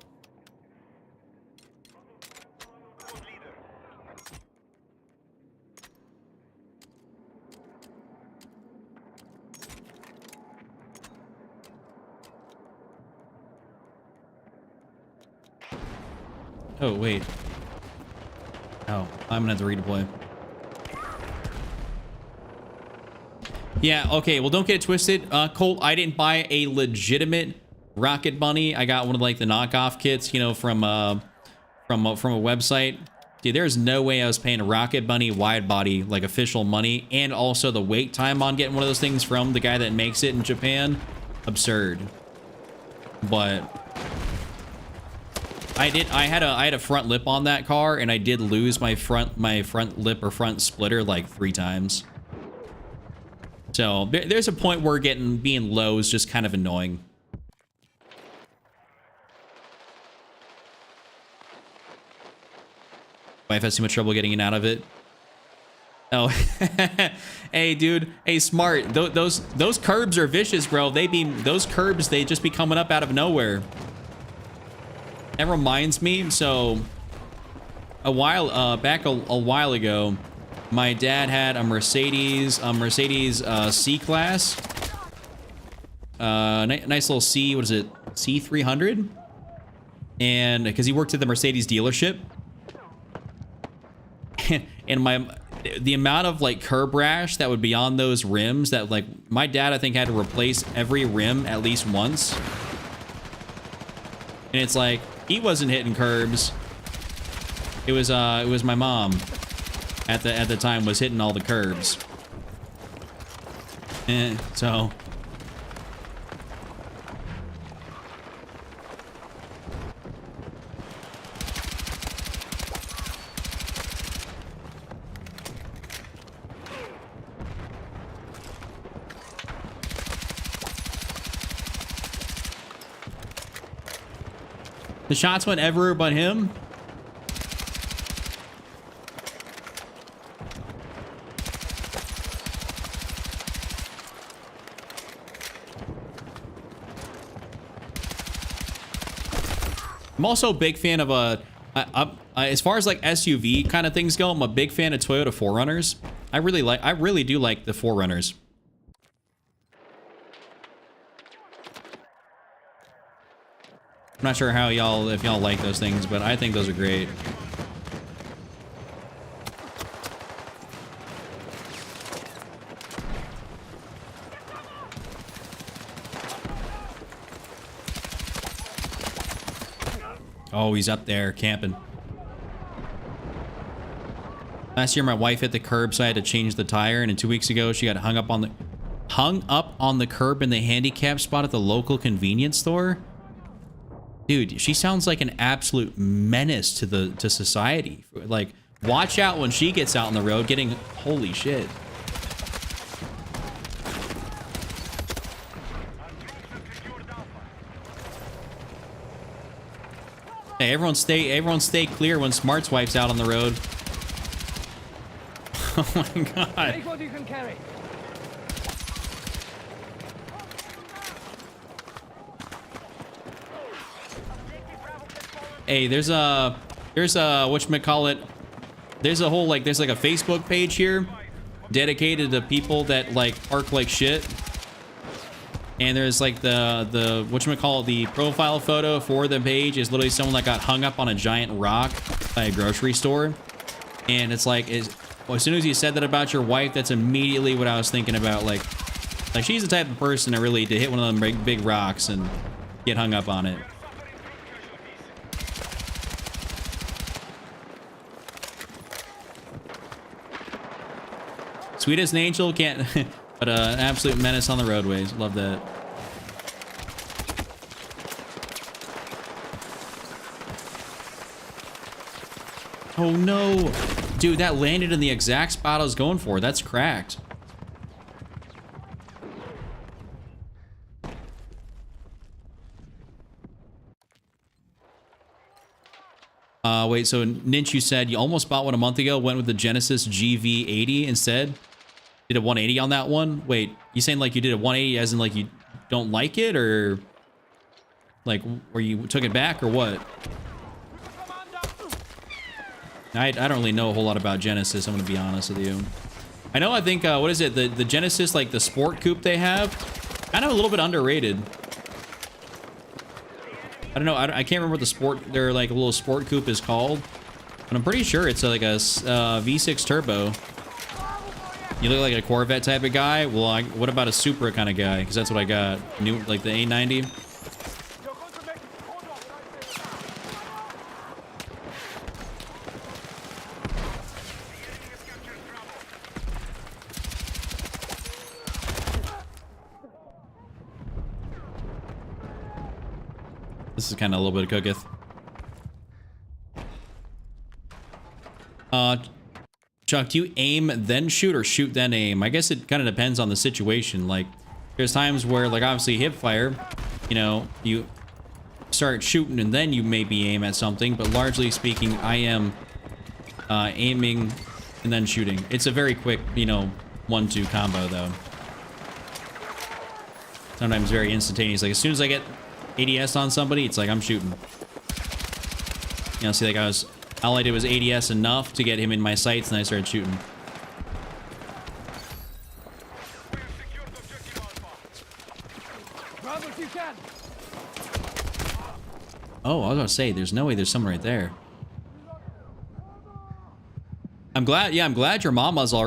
Oh, wait. Oh, I'm gonna have to redeploy. Yeah, okay, well, don't get it twisted. Colt, I didn't buy a legitimate Rocket Bunny. I got one of, like, the knockoff kits, you know, from a website. Dude, there's no way I was paying a Rocket Bunny wide body, like, official money, and also the wait time on getting one of those things from the guy that makes it in Japan. Absurd. But I had a front lip on that car, and I did lose my front lip or front splitter like 3 times. So there's a point where being low is just kind of annoying. Wife has too much trouble getting in and out of it. Oh, hey, dude. Hey, smart. Those curbs are vicious, bro. Those curbs. They just be coming up out of nowhere. That reminds me. So, a while ago, my dad had a Mercedes C-Class. Nice little C. What is it? C300. And because he worked at the Mercedes dealership. And the amount of like curb rash that would be on those rims that like my dad I think had to replace every rim at least once. And it's like he wasn't hitting curbs. It was my mom at the time was hitting all the curbs. So the shots went everywhere but him. I'm also a big fan of as far as like SUV kind of things go, I'm a big fan of Toyota 4Runners. I really do like the 4Runners. I'm not sure how if y'all like those things, but I think those are great. Oh, he's up there camping. Last year, my wife hit the curb, so I had to change the tire. And 2 weeks ago, she got hung up on the curb in the handicap spot at the local convenience store. Dude, she sounds like an absolute menace to society. Like, watch out when she gets out on the road getting... Holy shit. Hey, everyone stay clear when Smart's wife's out on the road. Oh my god. Take what you can carry. Hey, there's a whatchamacallit, there's a whole there's like a Facebook page here dedicated to people that like park like shit. And there's like the whatchamacallit, the profile photo for the page is literally someone that got hung up on a giant rock by a grocery store. And it's like, well, as soon as you said that about your wife, that's immediately what I was thinking about. Like she's the type of person to really hit one of them big rocks and get hung up on it. Sweet as an angel, can't, but an absolute menace on the roadways. Love that. Oh no, dude, that landed in the exact spot I was going for. That's cracked. Wait, so Ninch, you said you almost bought one a month ago, went with the Genesis GV80 instead? Did a 180 on that one? Wait, you saying like you did a 180 as in like you don't like it, or like, or you took it back, or what? I don't really know a whole lot about Genesis, I'm gonna be honest with you. I know, I think, what is it? The Genesis, like the sport coupe they have, kind of a little bit underrated. I don't know, I can't remember what the sport, their like little sport coupe is called, but I'm pretty sure it's like a V6 turbo. You look like a Corvette type of guy? Well, what about a Supra kind of guy? Because that's what I got. New, like the A90. This is kind of a little bit of cooketh. Chuck, do you aim then shoot or shoot then aim? I guess it kind of depends on the situation. Like, there's times where, like, obviously hip fire, you know, you start shooting and then you maybe aim at something, but largely speaking, I am aiming and then shooting. It's a very quick, you know, 1-2 combo though. Sometimes very instantaneous. Like, as soon as I get ADS on somebody, it's like I'm shooting. You know, see, like all I did was ADS enough to get him in my sights, and I started shooting. Oh, I was gonna say, there's no way there's someone right there. I'm glad your mama's all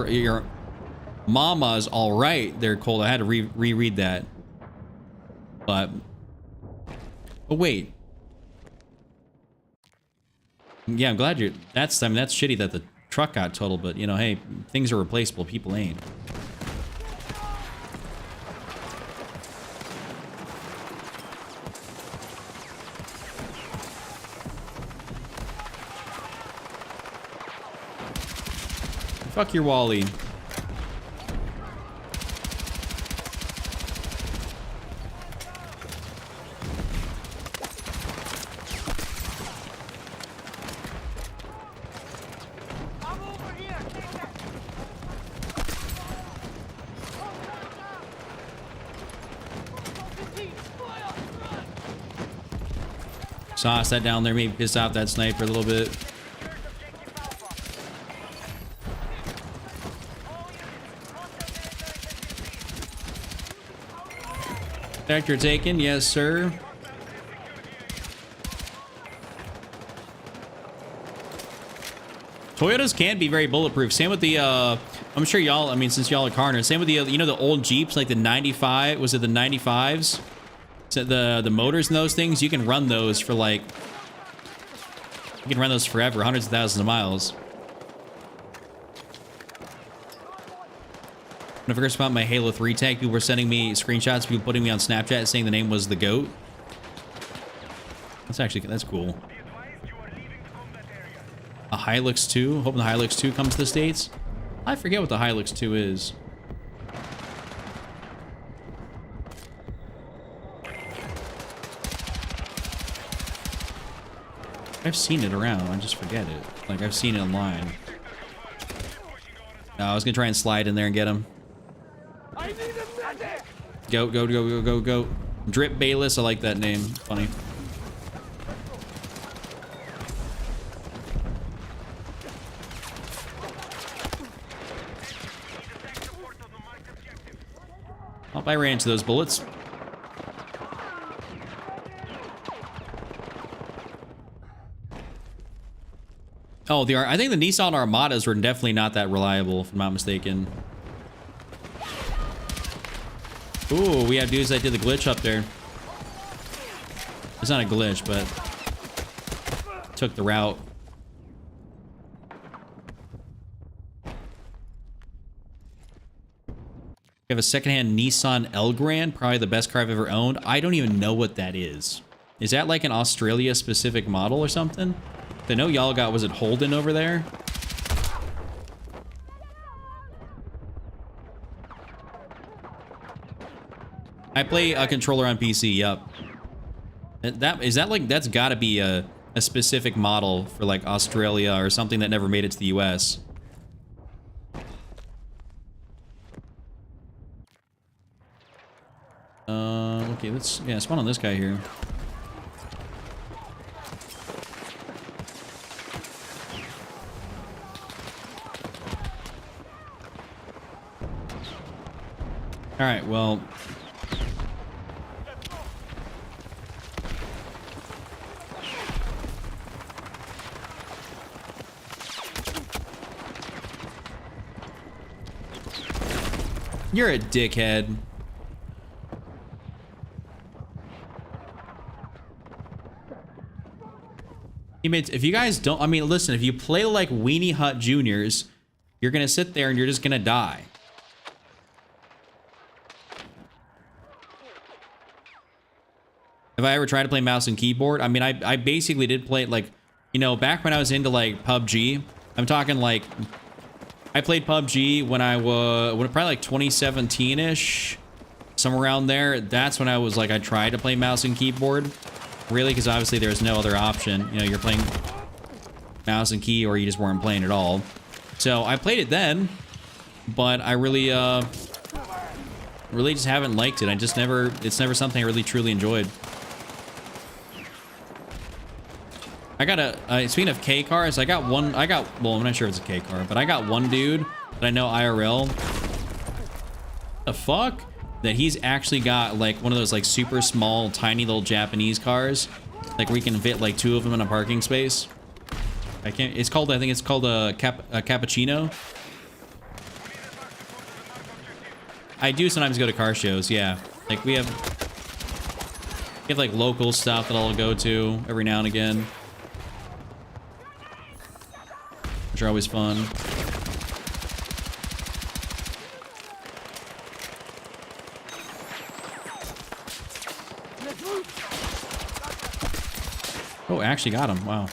right there, Cole. I had to reread that. But wait. Yeah, I'm glad I mean, that's shitty that the truck got totaled, but you know, hey, things are replaceable, people ain't. Fuck your Wally. Sauce that down there, maybe piss off that sniper a little bit. Vector taken, yes sir. Toyotas can be very bulletproof. Same with the, I'm sure y'all, I mean, since y'all are car nerds, same with the, you know, the old Jeeps, like the 95, was it the 95s? So the motors in those things, you can run those for like, you can run those forever, hundreds of thousands of miles. When I first found my Halo 3 tag, people were sending me screenshots, people putting me on Snapchat saying the name was the GOAT. That's cool. Be advised you are leaving the combat area. A Hilux 2. Hoping the Hilux 2 comes to the States. I forget what the Hilux 2 is. I've seen it around. I just forget it. Like, I've seen it online. No, I was gonna try and slide in there and get him. I need a medic! Go, go, go, go, go, go. Drip Bayless. I like that name. Funny. Oh, I ran into those bullets. Oh, I think the Nissan Armadas were definitely not that reliable, if I'm not mistaken. Ooh, we have dudes that did the glitch up there. It's not a glitch, but took the route. We have a secondhand Nissan Elgrand, probably the best car I've ever owned. I don't even know what that is. Is that like an Australia-specific model or something? I know y'all got, was it Holden over there? I play a controller on PC, yup. That's gotta be a specific model for like Australia or something that never made it to the US. Okay, let's, yeah, spawn on this guy here. All right, well. You're a dickhead. Teammates, if you guys don't, I mean, listen, if you play like Weenie Hut Juniors, you're gonna sit there and you're just gonna die. Have I ever tried to play mouse and keyboard? I mean, I basically did play it like, you know, back when I was into like PUBG. I'm talking like, I played PUBG when I was, probably like 2017-ish, somewhere around there. That's when I was like, I tried to play mouse and keyboard. Really, because obviously there's no other option. You know, you're playing mouse and key or you just weren't playing at all. So I played it then, but I really just haven't liked it. It's never something I really truly enjoyed. I got speaking of K cars, well, I'm not sure if it's a K car, but I got one dude that I know IRL. The fuck? That he's actually got like one of those like super small, tiny little Japanese cars. Like where you can fit like two of them in a parking space. I think it's called a cappuccino. I do sometimes go to car shows, yeah. Like we have like local stuff that I'll go to every now and again, which are always fun. Oh, actually got him. Wow.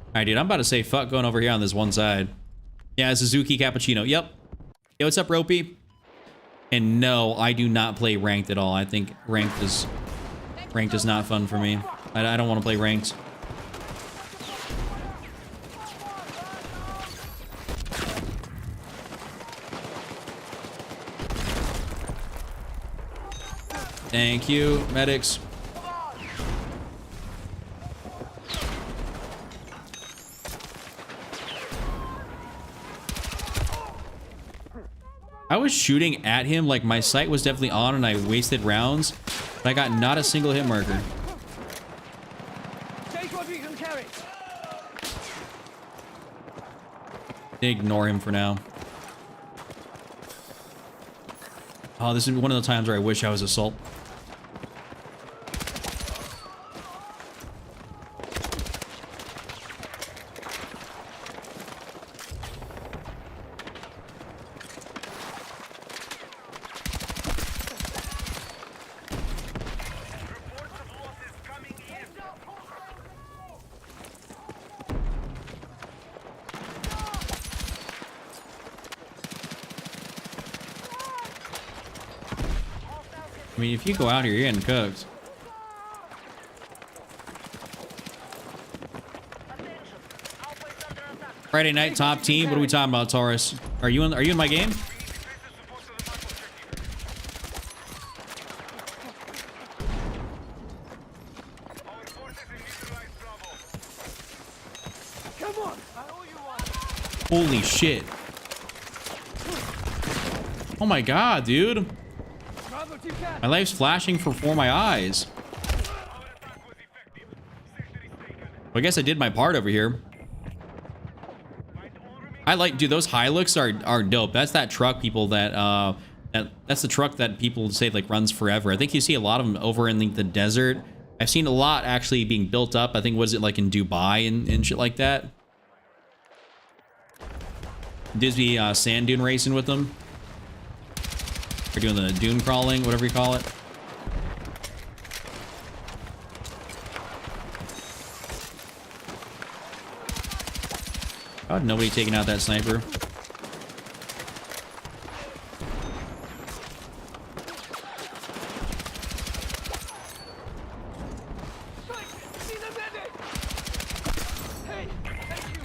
Alright, dude, I'm about to say fuck going over here on this one side. Yeah, Suzuki Cappuccino. Yep. Yo, what's up, Ropey? And no, I do not play ranked at all. I think ranked is not fun for me. I don't want to play ranked. Thank you, medics. I was shooting at him, like my sight was definitely on and I wasted rounds, but I got not a single hit marker. Take what you can carry. Ignore him for now. Oh, this is one of the times where I wish I was Assault. I mean, if you go out here, you're getting cooked. Attention. Alpha is under attack. Friday night top team. What are we talking about, Taurus? Are you in my game? Our forces have neutralized Bravo. Come on! I owe you one! Holy shit. Oh my god, dude. Bravo team cat! My life's flashing before my eyes. Our attack was effective. Sector is taken. Well, I guess I did my part over here. Find all remaining. I like, dude, those Hilux are dope. That's that truck people that that's the truck that people say like runs forever. I think you see a lot of them over in the desert. I've seen a lot actually being built up. I think, was it like in Dubai and shit like that? Disney sand dune racing with them. They're doing the dune crawling, whatever you call it. God, nobody taking out that sniper. See the medic! Hey! Thank you!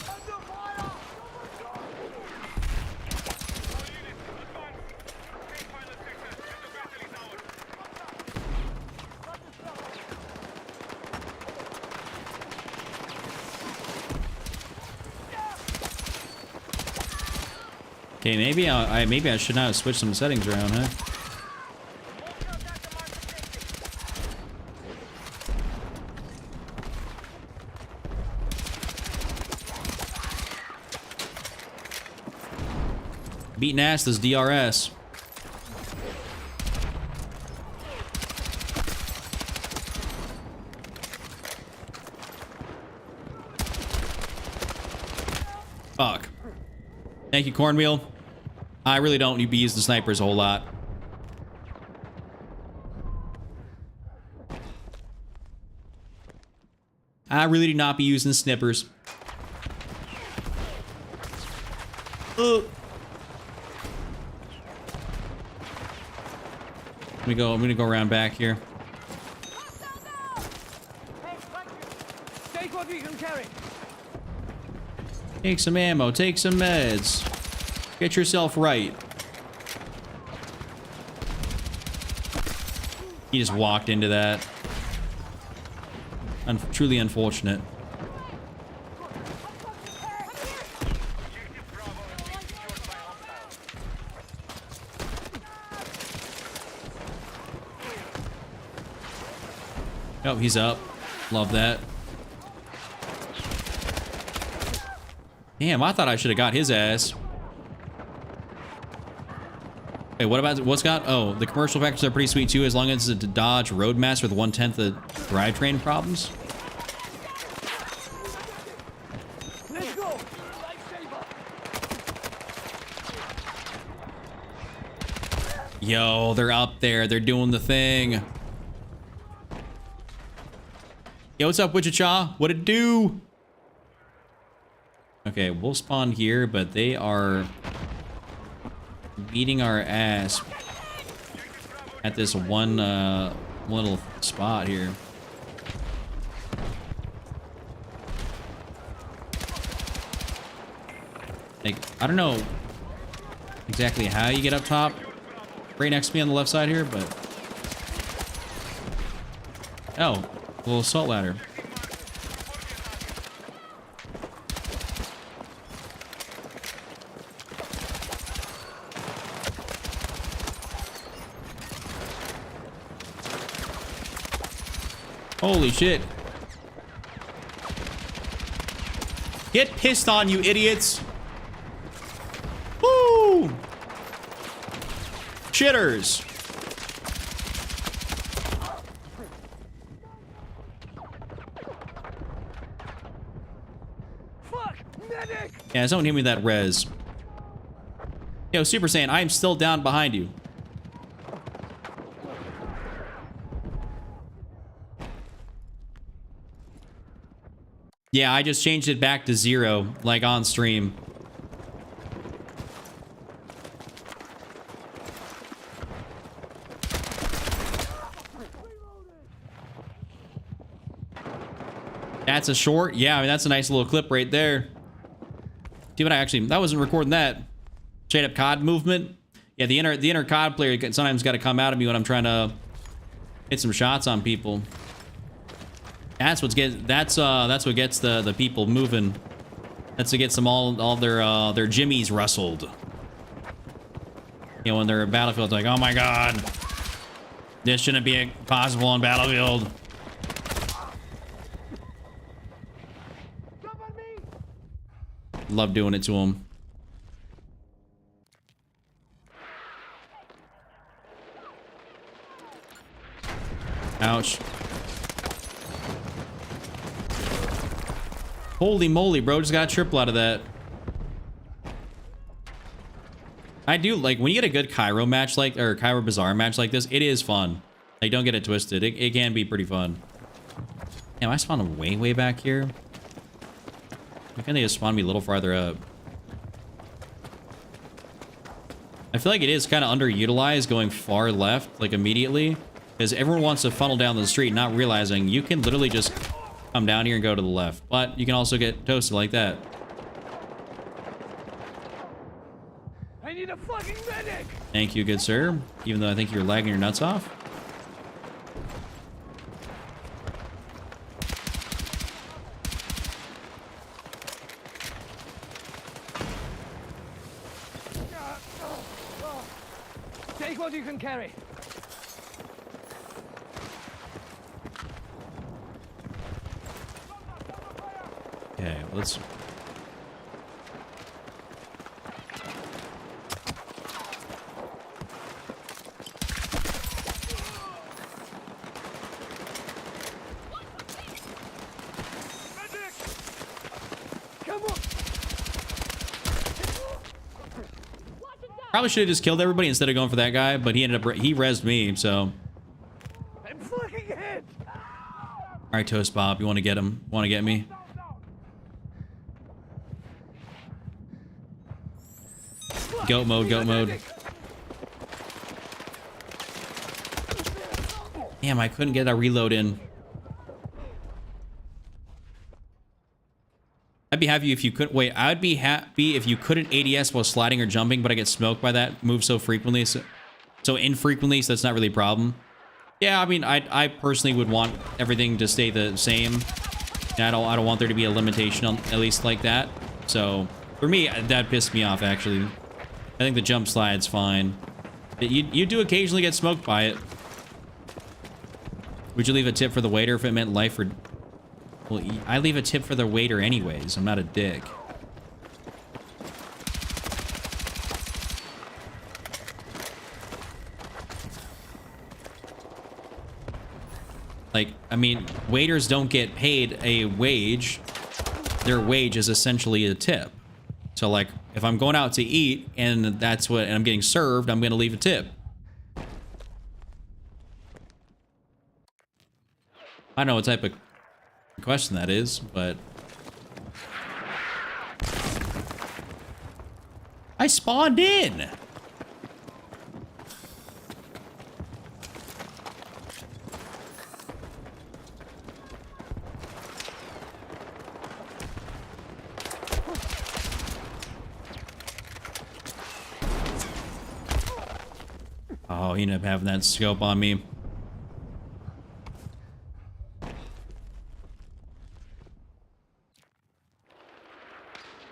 Under fire! All units, advance. Take pilot sector, and the battle is ours. Okay, maybe I should not have switched some settings around, huh? Mortar attack the mark objective. Beating ass this DRS. Fuck. Thank you, Cornmeal. I really don't be using the snipers a whole lot. I really do not be using snippers. I'm gonna go around back here. Hey, Spectre. Take what we can carry! Take some ammo, take some meds. Get yourself right. He just walked into that. Truly unfortunate. Objective Bravo has been secured by hostiles. Oh, he's up. Love that. Damn, I thought I should have got his ass. Hey, what about what's got? Oh, the commercial packages are pretty sweet too, as long as it's a Dodge Roadmaster with 1/10 the drivetrain problems. Let's go! Lifesaver! Yo, they're up there. They're doing the thing. Yo, what's up, Wichita? What it do? Okay, we'll spawn here, but they are beating our ass at this one little spot here. Like, I don't know exactly how you get up top, right next to me on the left side here, but oh, a little assault ladder. Holy shit. Get pissed on, you idiots. Woo! Shitters. Fuck! Medic! Yeah, someone hit me with that res. Yo, Super Saiyan, I am still down behind you. Yeah, I just changed it back to 0, like on stream. That's a short. Yeah, I mean, that's a nice little clip right there. See what that wasn't recording that. Straight up COD movement. Yeah, the inner COD player sometimes got to come out of me when I'm trying to hit some shots on people. That's what gets the people moving. That's what gets them all their jimmies rustled. You know, when they're at Battlefield, like, oh my god, this shouldn't be possible on Battlefield. Love doing it to them. Ouch. Holy moly, bro. Just got a triple out of that. I do like when you get a good Cairo match or Cairo Bazaar match like this, it is fun. Like, don't get it twisted. It can be pretty fun. Damn, I spawned way back here. Why can't they just spawn me a little farther up? I feel like it is kind of underutilized going far left, like immediately. Because everyone wants to funnel down the street, not realizing you can literally just come down here and go to the left. But you can also get toasted like that. I need a fucking medic! Thank you, good sir. Even though I think you're lagging your nuts off. Take what you can carry. Okay, let's... Come on! Probably should have just killed everybody instead of going for that guy, but he ended up... He rezzed me, so... I'm fucking hit! Alright, Toast Bob, you want to get him? Want to get me? Goat mode, goat mode. Damn, I couldn't get that reload in. I'd be happy if you couldn't... Wait, I'd be happy if you couldn't ADS while sliding or jumping, but I get smoked by that move so frequently. So infrequently, so that's not really a problem. Yeah, I mean, I personally would want everything to stay the same. I don't want there to be a limitation on at least like that. So for me, that pissed me off actually. I think the jump slide's fine. You do occasionally get smoked by it. Would you leave a tip for the waiter if it meant life or... Well, I leave a tip for the waiter anyways. I'm not a dick. Like, I mean, waiters don't get paid a wage. Their wage is essentially a tip. So, like, if I'm going out to eat and and I'm getting served, I'm going to leave a tip. I don't know what type of question that is, but... I spawned in! Oh, he ended up having that scope on me.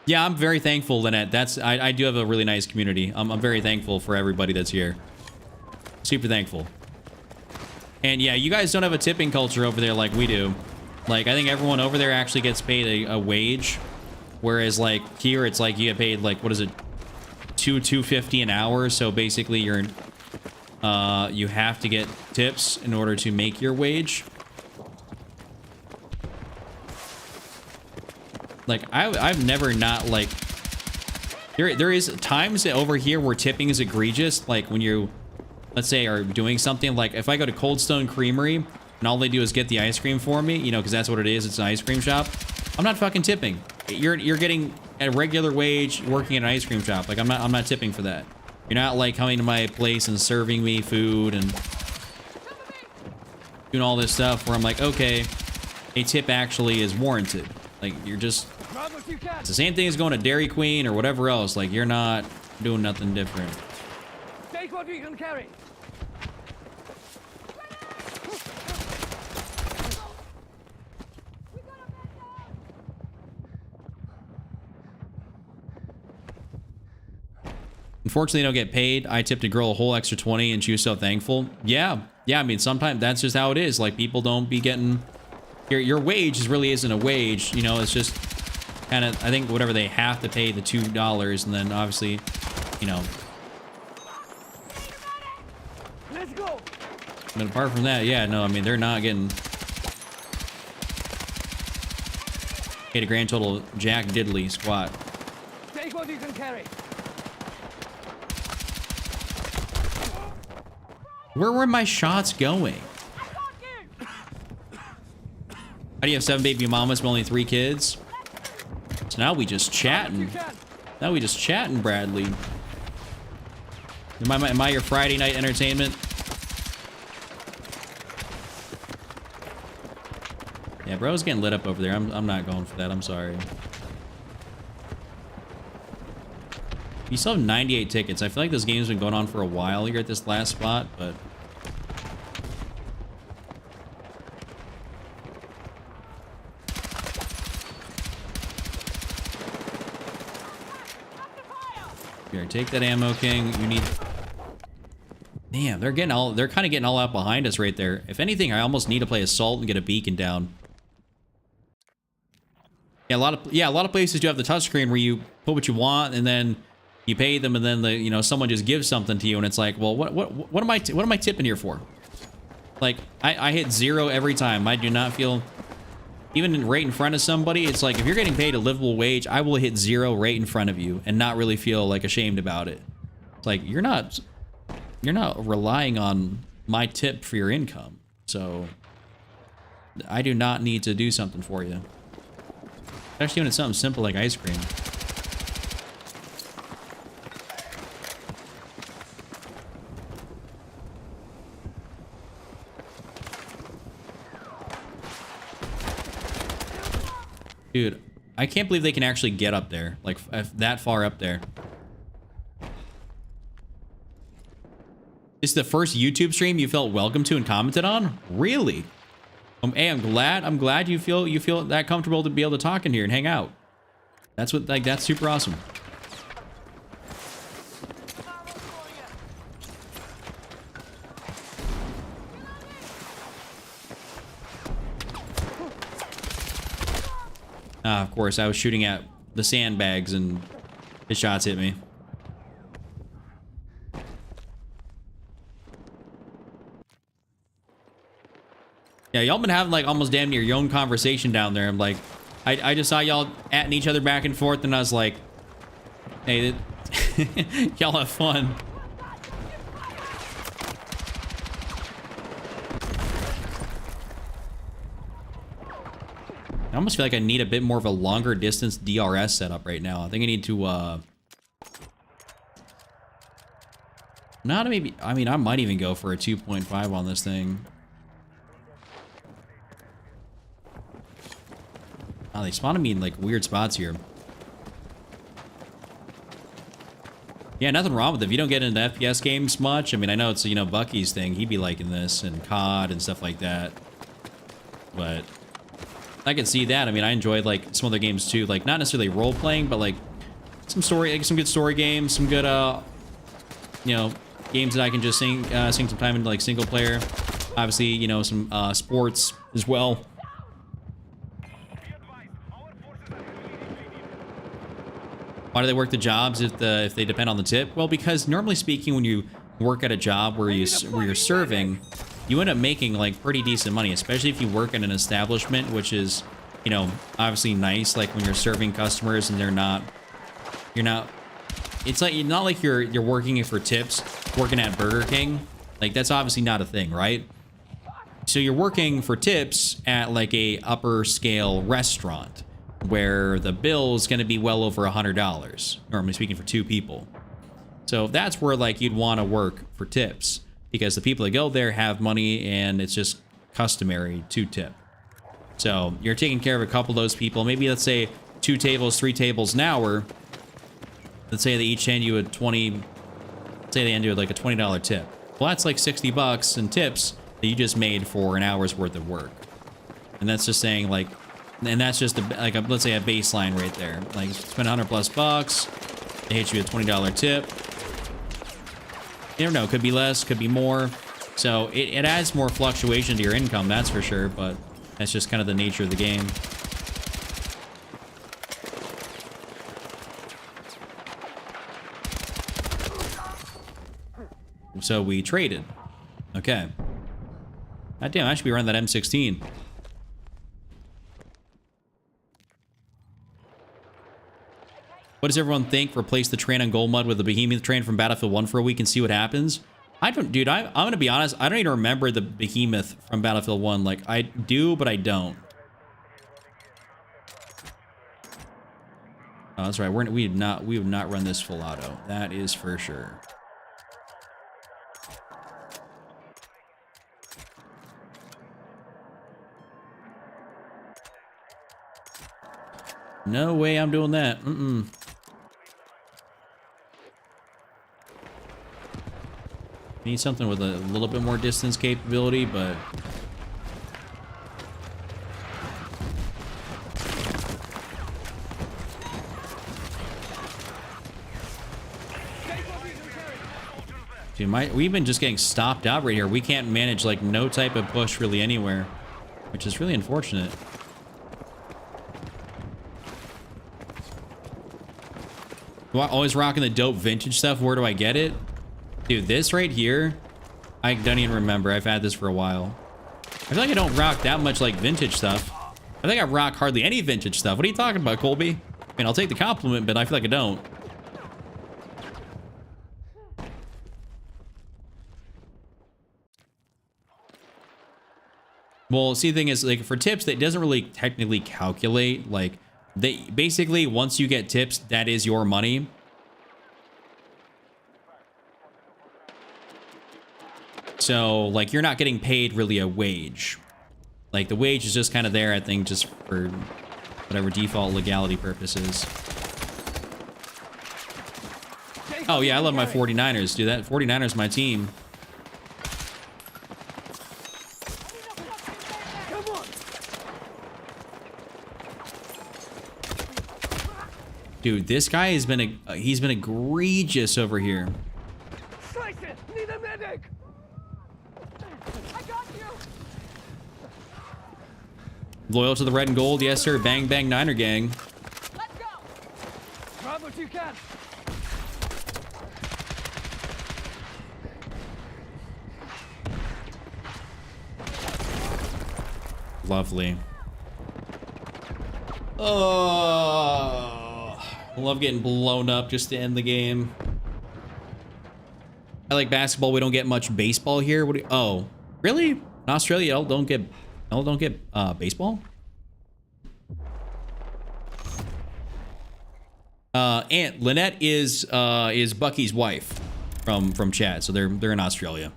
Yeah, I'm very thankful, Lynette. I do have a really nice community. I'm very thankful for everybody that's here. Super thankful. And yeah, you guys don't have a tipping culture over there like we do. Like, I think everyone over there actually gets paid a wage. Whereas, like, here, it's like you get paid, like, what is it? $2.50 an hour. So basically, you have to get tips in order to make your wage. Like, I've never not, like... There is times over here where tipping is egregious. Like, when you, let's say, are doing something. Like, if I go to Cold Stone Creamery, and all they do is get the ice cream for me, you know, because that's what it is. It's an ice cream shop. I'm not fucking tipping. You're getting a regular wage working at an ice cream shop. Like, I'm not tipping for that. You're not, like, coming to my place and serving me food and doing all this stuff where I'm like, okay, a tip actually is warranted. Like, you're just, Grab what you can. it's the same thing as going to Dairy Queen or whatever else. Like, you're not doing nothing different. Take what you can carry. Unfortunately, you don't get paid. I tipped a girl a whole extra 20 and she was so thankful. Yeah. I mean, sometimes that's just how it is. Like, people don't be getting your wage really isn't a wage. You know, it's just kind of, I think whatever they have to pay the $2, and then obviously, you know. Let's go. But apart from that, yeah, no, I mean, they're not getting paid a grand total jack diddly squat. Take what you can carry. Where were my shots going? How do you have 7 baby mamas but only 3 kids? So now we just chatting. Now we just chatting, Bradley. Am I your Friday night entertainment? Yeah, bro's getting lit up over there. I'm not going for that. I'm sorry. You still have 98 tickets. I feel like this game's been going on for a while here at this last spot, but here, take that ammo, King. You need. Damn, they're kind of getting all out behind us right there. If anything, I almost need to play assault and get a beacon down. Yeah, a lot of places do have the touchscreen where you put what you want and then you pay them, and then someone just gives something to you, and it's like, well, what am I tipping here for? Like, I hit 0 every time. I do not feel, even right in front of somebody, it's like, if you're getting paid a livable wage, I will hit 0 right in front of you and not really feel like ashamed about it. It's like, you're not relying on my tip for your income, so I do not need to do something for you. Especially when it's something simple like ice cream. Dude, I can't believe they can actually get up there, like that far up there. This is the first YouTube stream you felt welcome to and commented on? Really? Hey, I'm glad you feel that comfortable to be able to talk in here and hang out. That's super awesome. Of course, I was shooting at the sandbags and his shots hit me. Yeah, y'all been having like almost damn near your own conversation down there. I'm like, I just saw y'all atting each other back and forth, and I was like, hey, y'all have fun. I almost feel like I need a bit more of a longer distance DRS setup right now. I think I need to, not maybe, I mean, I might even go for a 2.5 on this thing. Oh, they spawned me in like weird spots here. Yeah, nothing wrong with it. If you don't get into FPS games much, I mean, I know it's, Bucky's thing. He'd be liking this and COD and stuff like that. But I can see that. I mean, I enjoyed like some other games too, like not necessarily role playing, but like some good story games, some good games that I can just sink some time into, like single player. Obviously, some sports as well. Why do they work the jobs if they depend on the tip? Well, because normally speaking, when you work at a job where you're serving, you end up making like pretty decent money, especially if you work in an establishment, which is, obviously nice. Like when you're serving customers and it's like not like you're working for tips, working at Burger King. Like that's obviously not a thing, right? So you're working for tips at like a upper scale restaurant where the bill is going to be well over $100, normally speaking, for 2 people. So that's where like you'd want to work for tips, because the people that go there have money and it's just customary to tip. So you're taking care of a couple of those people. Maybe let's say 2 tables, 3 tables an hour. Let's say they each hand you a 20. Let's say they hand you like a $20 tip. Well, that's like 60 bucks in tips that you just made for an hour's worth of work. And that's just saying like, and that's just like let's say a baseline right there. Like spend 100 plus bucks. They hit you a $20 tip. You never know, could be less, could be more. So it adds more fluctuation to your income, that's for sure, but that's just kind of the nature of the game. So we traded. Okay. God damn, I should be running that M16. What does everyone think? Replace the train on Gold Mud with the Behemoth train from Battlefield 1 for a week and see what happens? I don't, dude, I'm gonna be honest, I don't even remember the Behemoth from Battlefield 1. Like, I do, but I don't. Oh, that's right. We would not run this full auto. That is for sure. No way I'm doing that. Need something with a little bit more distance capability, but... Dude, we've been just getting stopped out right here. We can't manage, like, no type of push really anywhere, which is really unfortunate. Always rocking the dope vintage stuff. Where do I get it? Dude, this right here, I don't even remember. I've had this for a while. I feel like I don't rock that much, like, vintage stuff. I think I rock hardly any vintage stuff. What are you talking about, Colby? I mean, I'll take the compliment, but I feel like I don't. Well, see, the thing is, like, for tips, that doesn't really technically calculate. Like, they basically, once you get tips, that is your money. So, like, you're not getting paid really a wage. Like, the wage is just kind of there, I think, just for whatever default legality purposes. Oh, yeah, I love my 49ers, dude. That 49ers my team. Dude, this guy has been he's been egregious over here. Slice it! Need a medic! I got you! Loyal to the red and gold, yes sir. Bang bang Niner gang. Let's go! Grab what you can! Lovely. Oh, I love getting blown up just to end the game. I like basketball. We don't get much baseball here. What do you, oh, really? In Australia, y'all don't get baseball? Aunt Lynette is Bucky's wife from chat, so they're in Australia.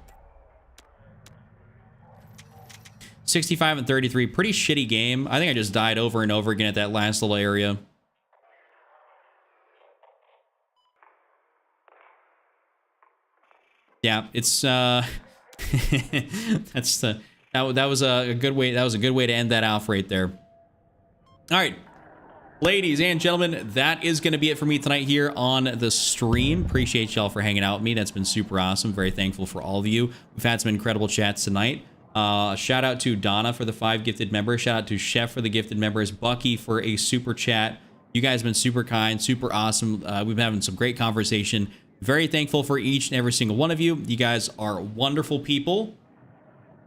65 and 33, pretty shitty game. I think I just died over and over again at that last little area. Yeah, it's that was a good way. That was a good way to end that off right there. All right, ladies and gentlemen, that is going to be it for me tonight here on the stream. Appreciate y'all for hanging out with me. That's been super awesome. Very thankful for all of you. We've had some incredible chats tonight. Shout out to Donna for the 5 gifted members. Shout out to Chef for the gifted members. Bucky for a super chat. You guys have been super kind, super awesome. We've been having some great conversation. Very thankful for each and every single one of you. You guys are wonderful people.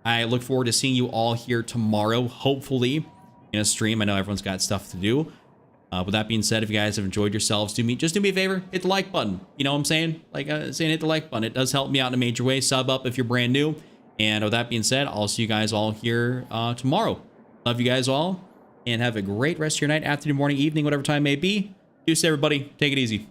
I look forward to seeing you all here tomorrow, hopefully in a stream. I know everyone's got stuff to do. With that being said, if you guys have enjoyed yourselves, just do me a favor, hit the like button. You know what I'm saying? Like saying hit the like button. It does help me out in a major way. Sub up if you're brand new. And with that being said, I'll see you guys all here tomorrow. Love you guys all, and have a great rest of your night, afternoon, morning, evening, whatever time it may be. Deuce, everybody. Take it easy.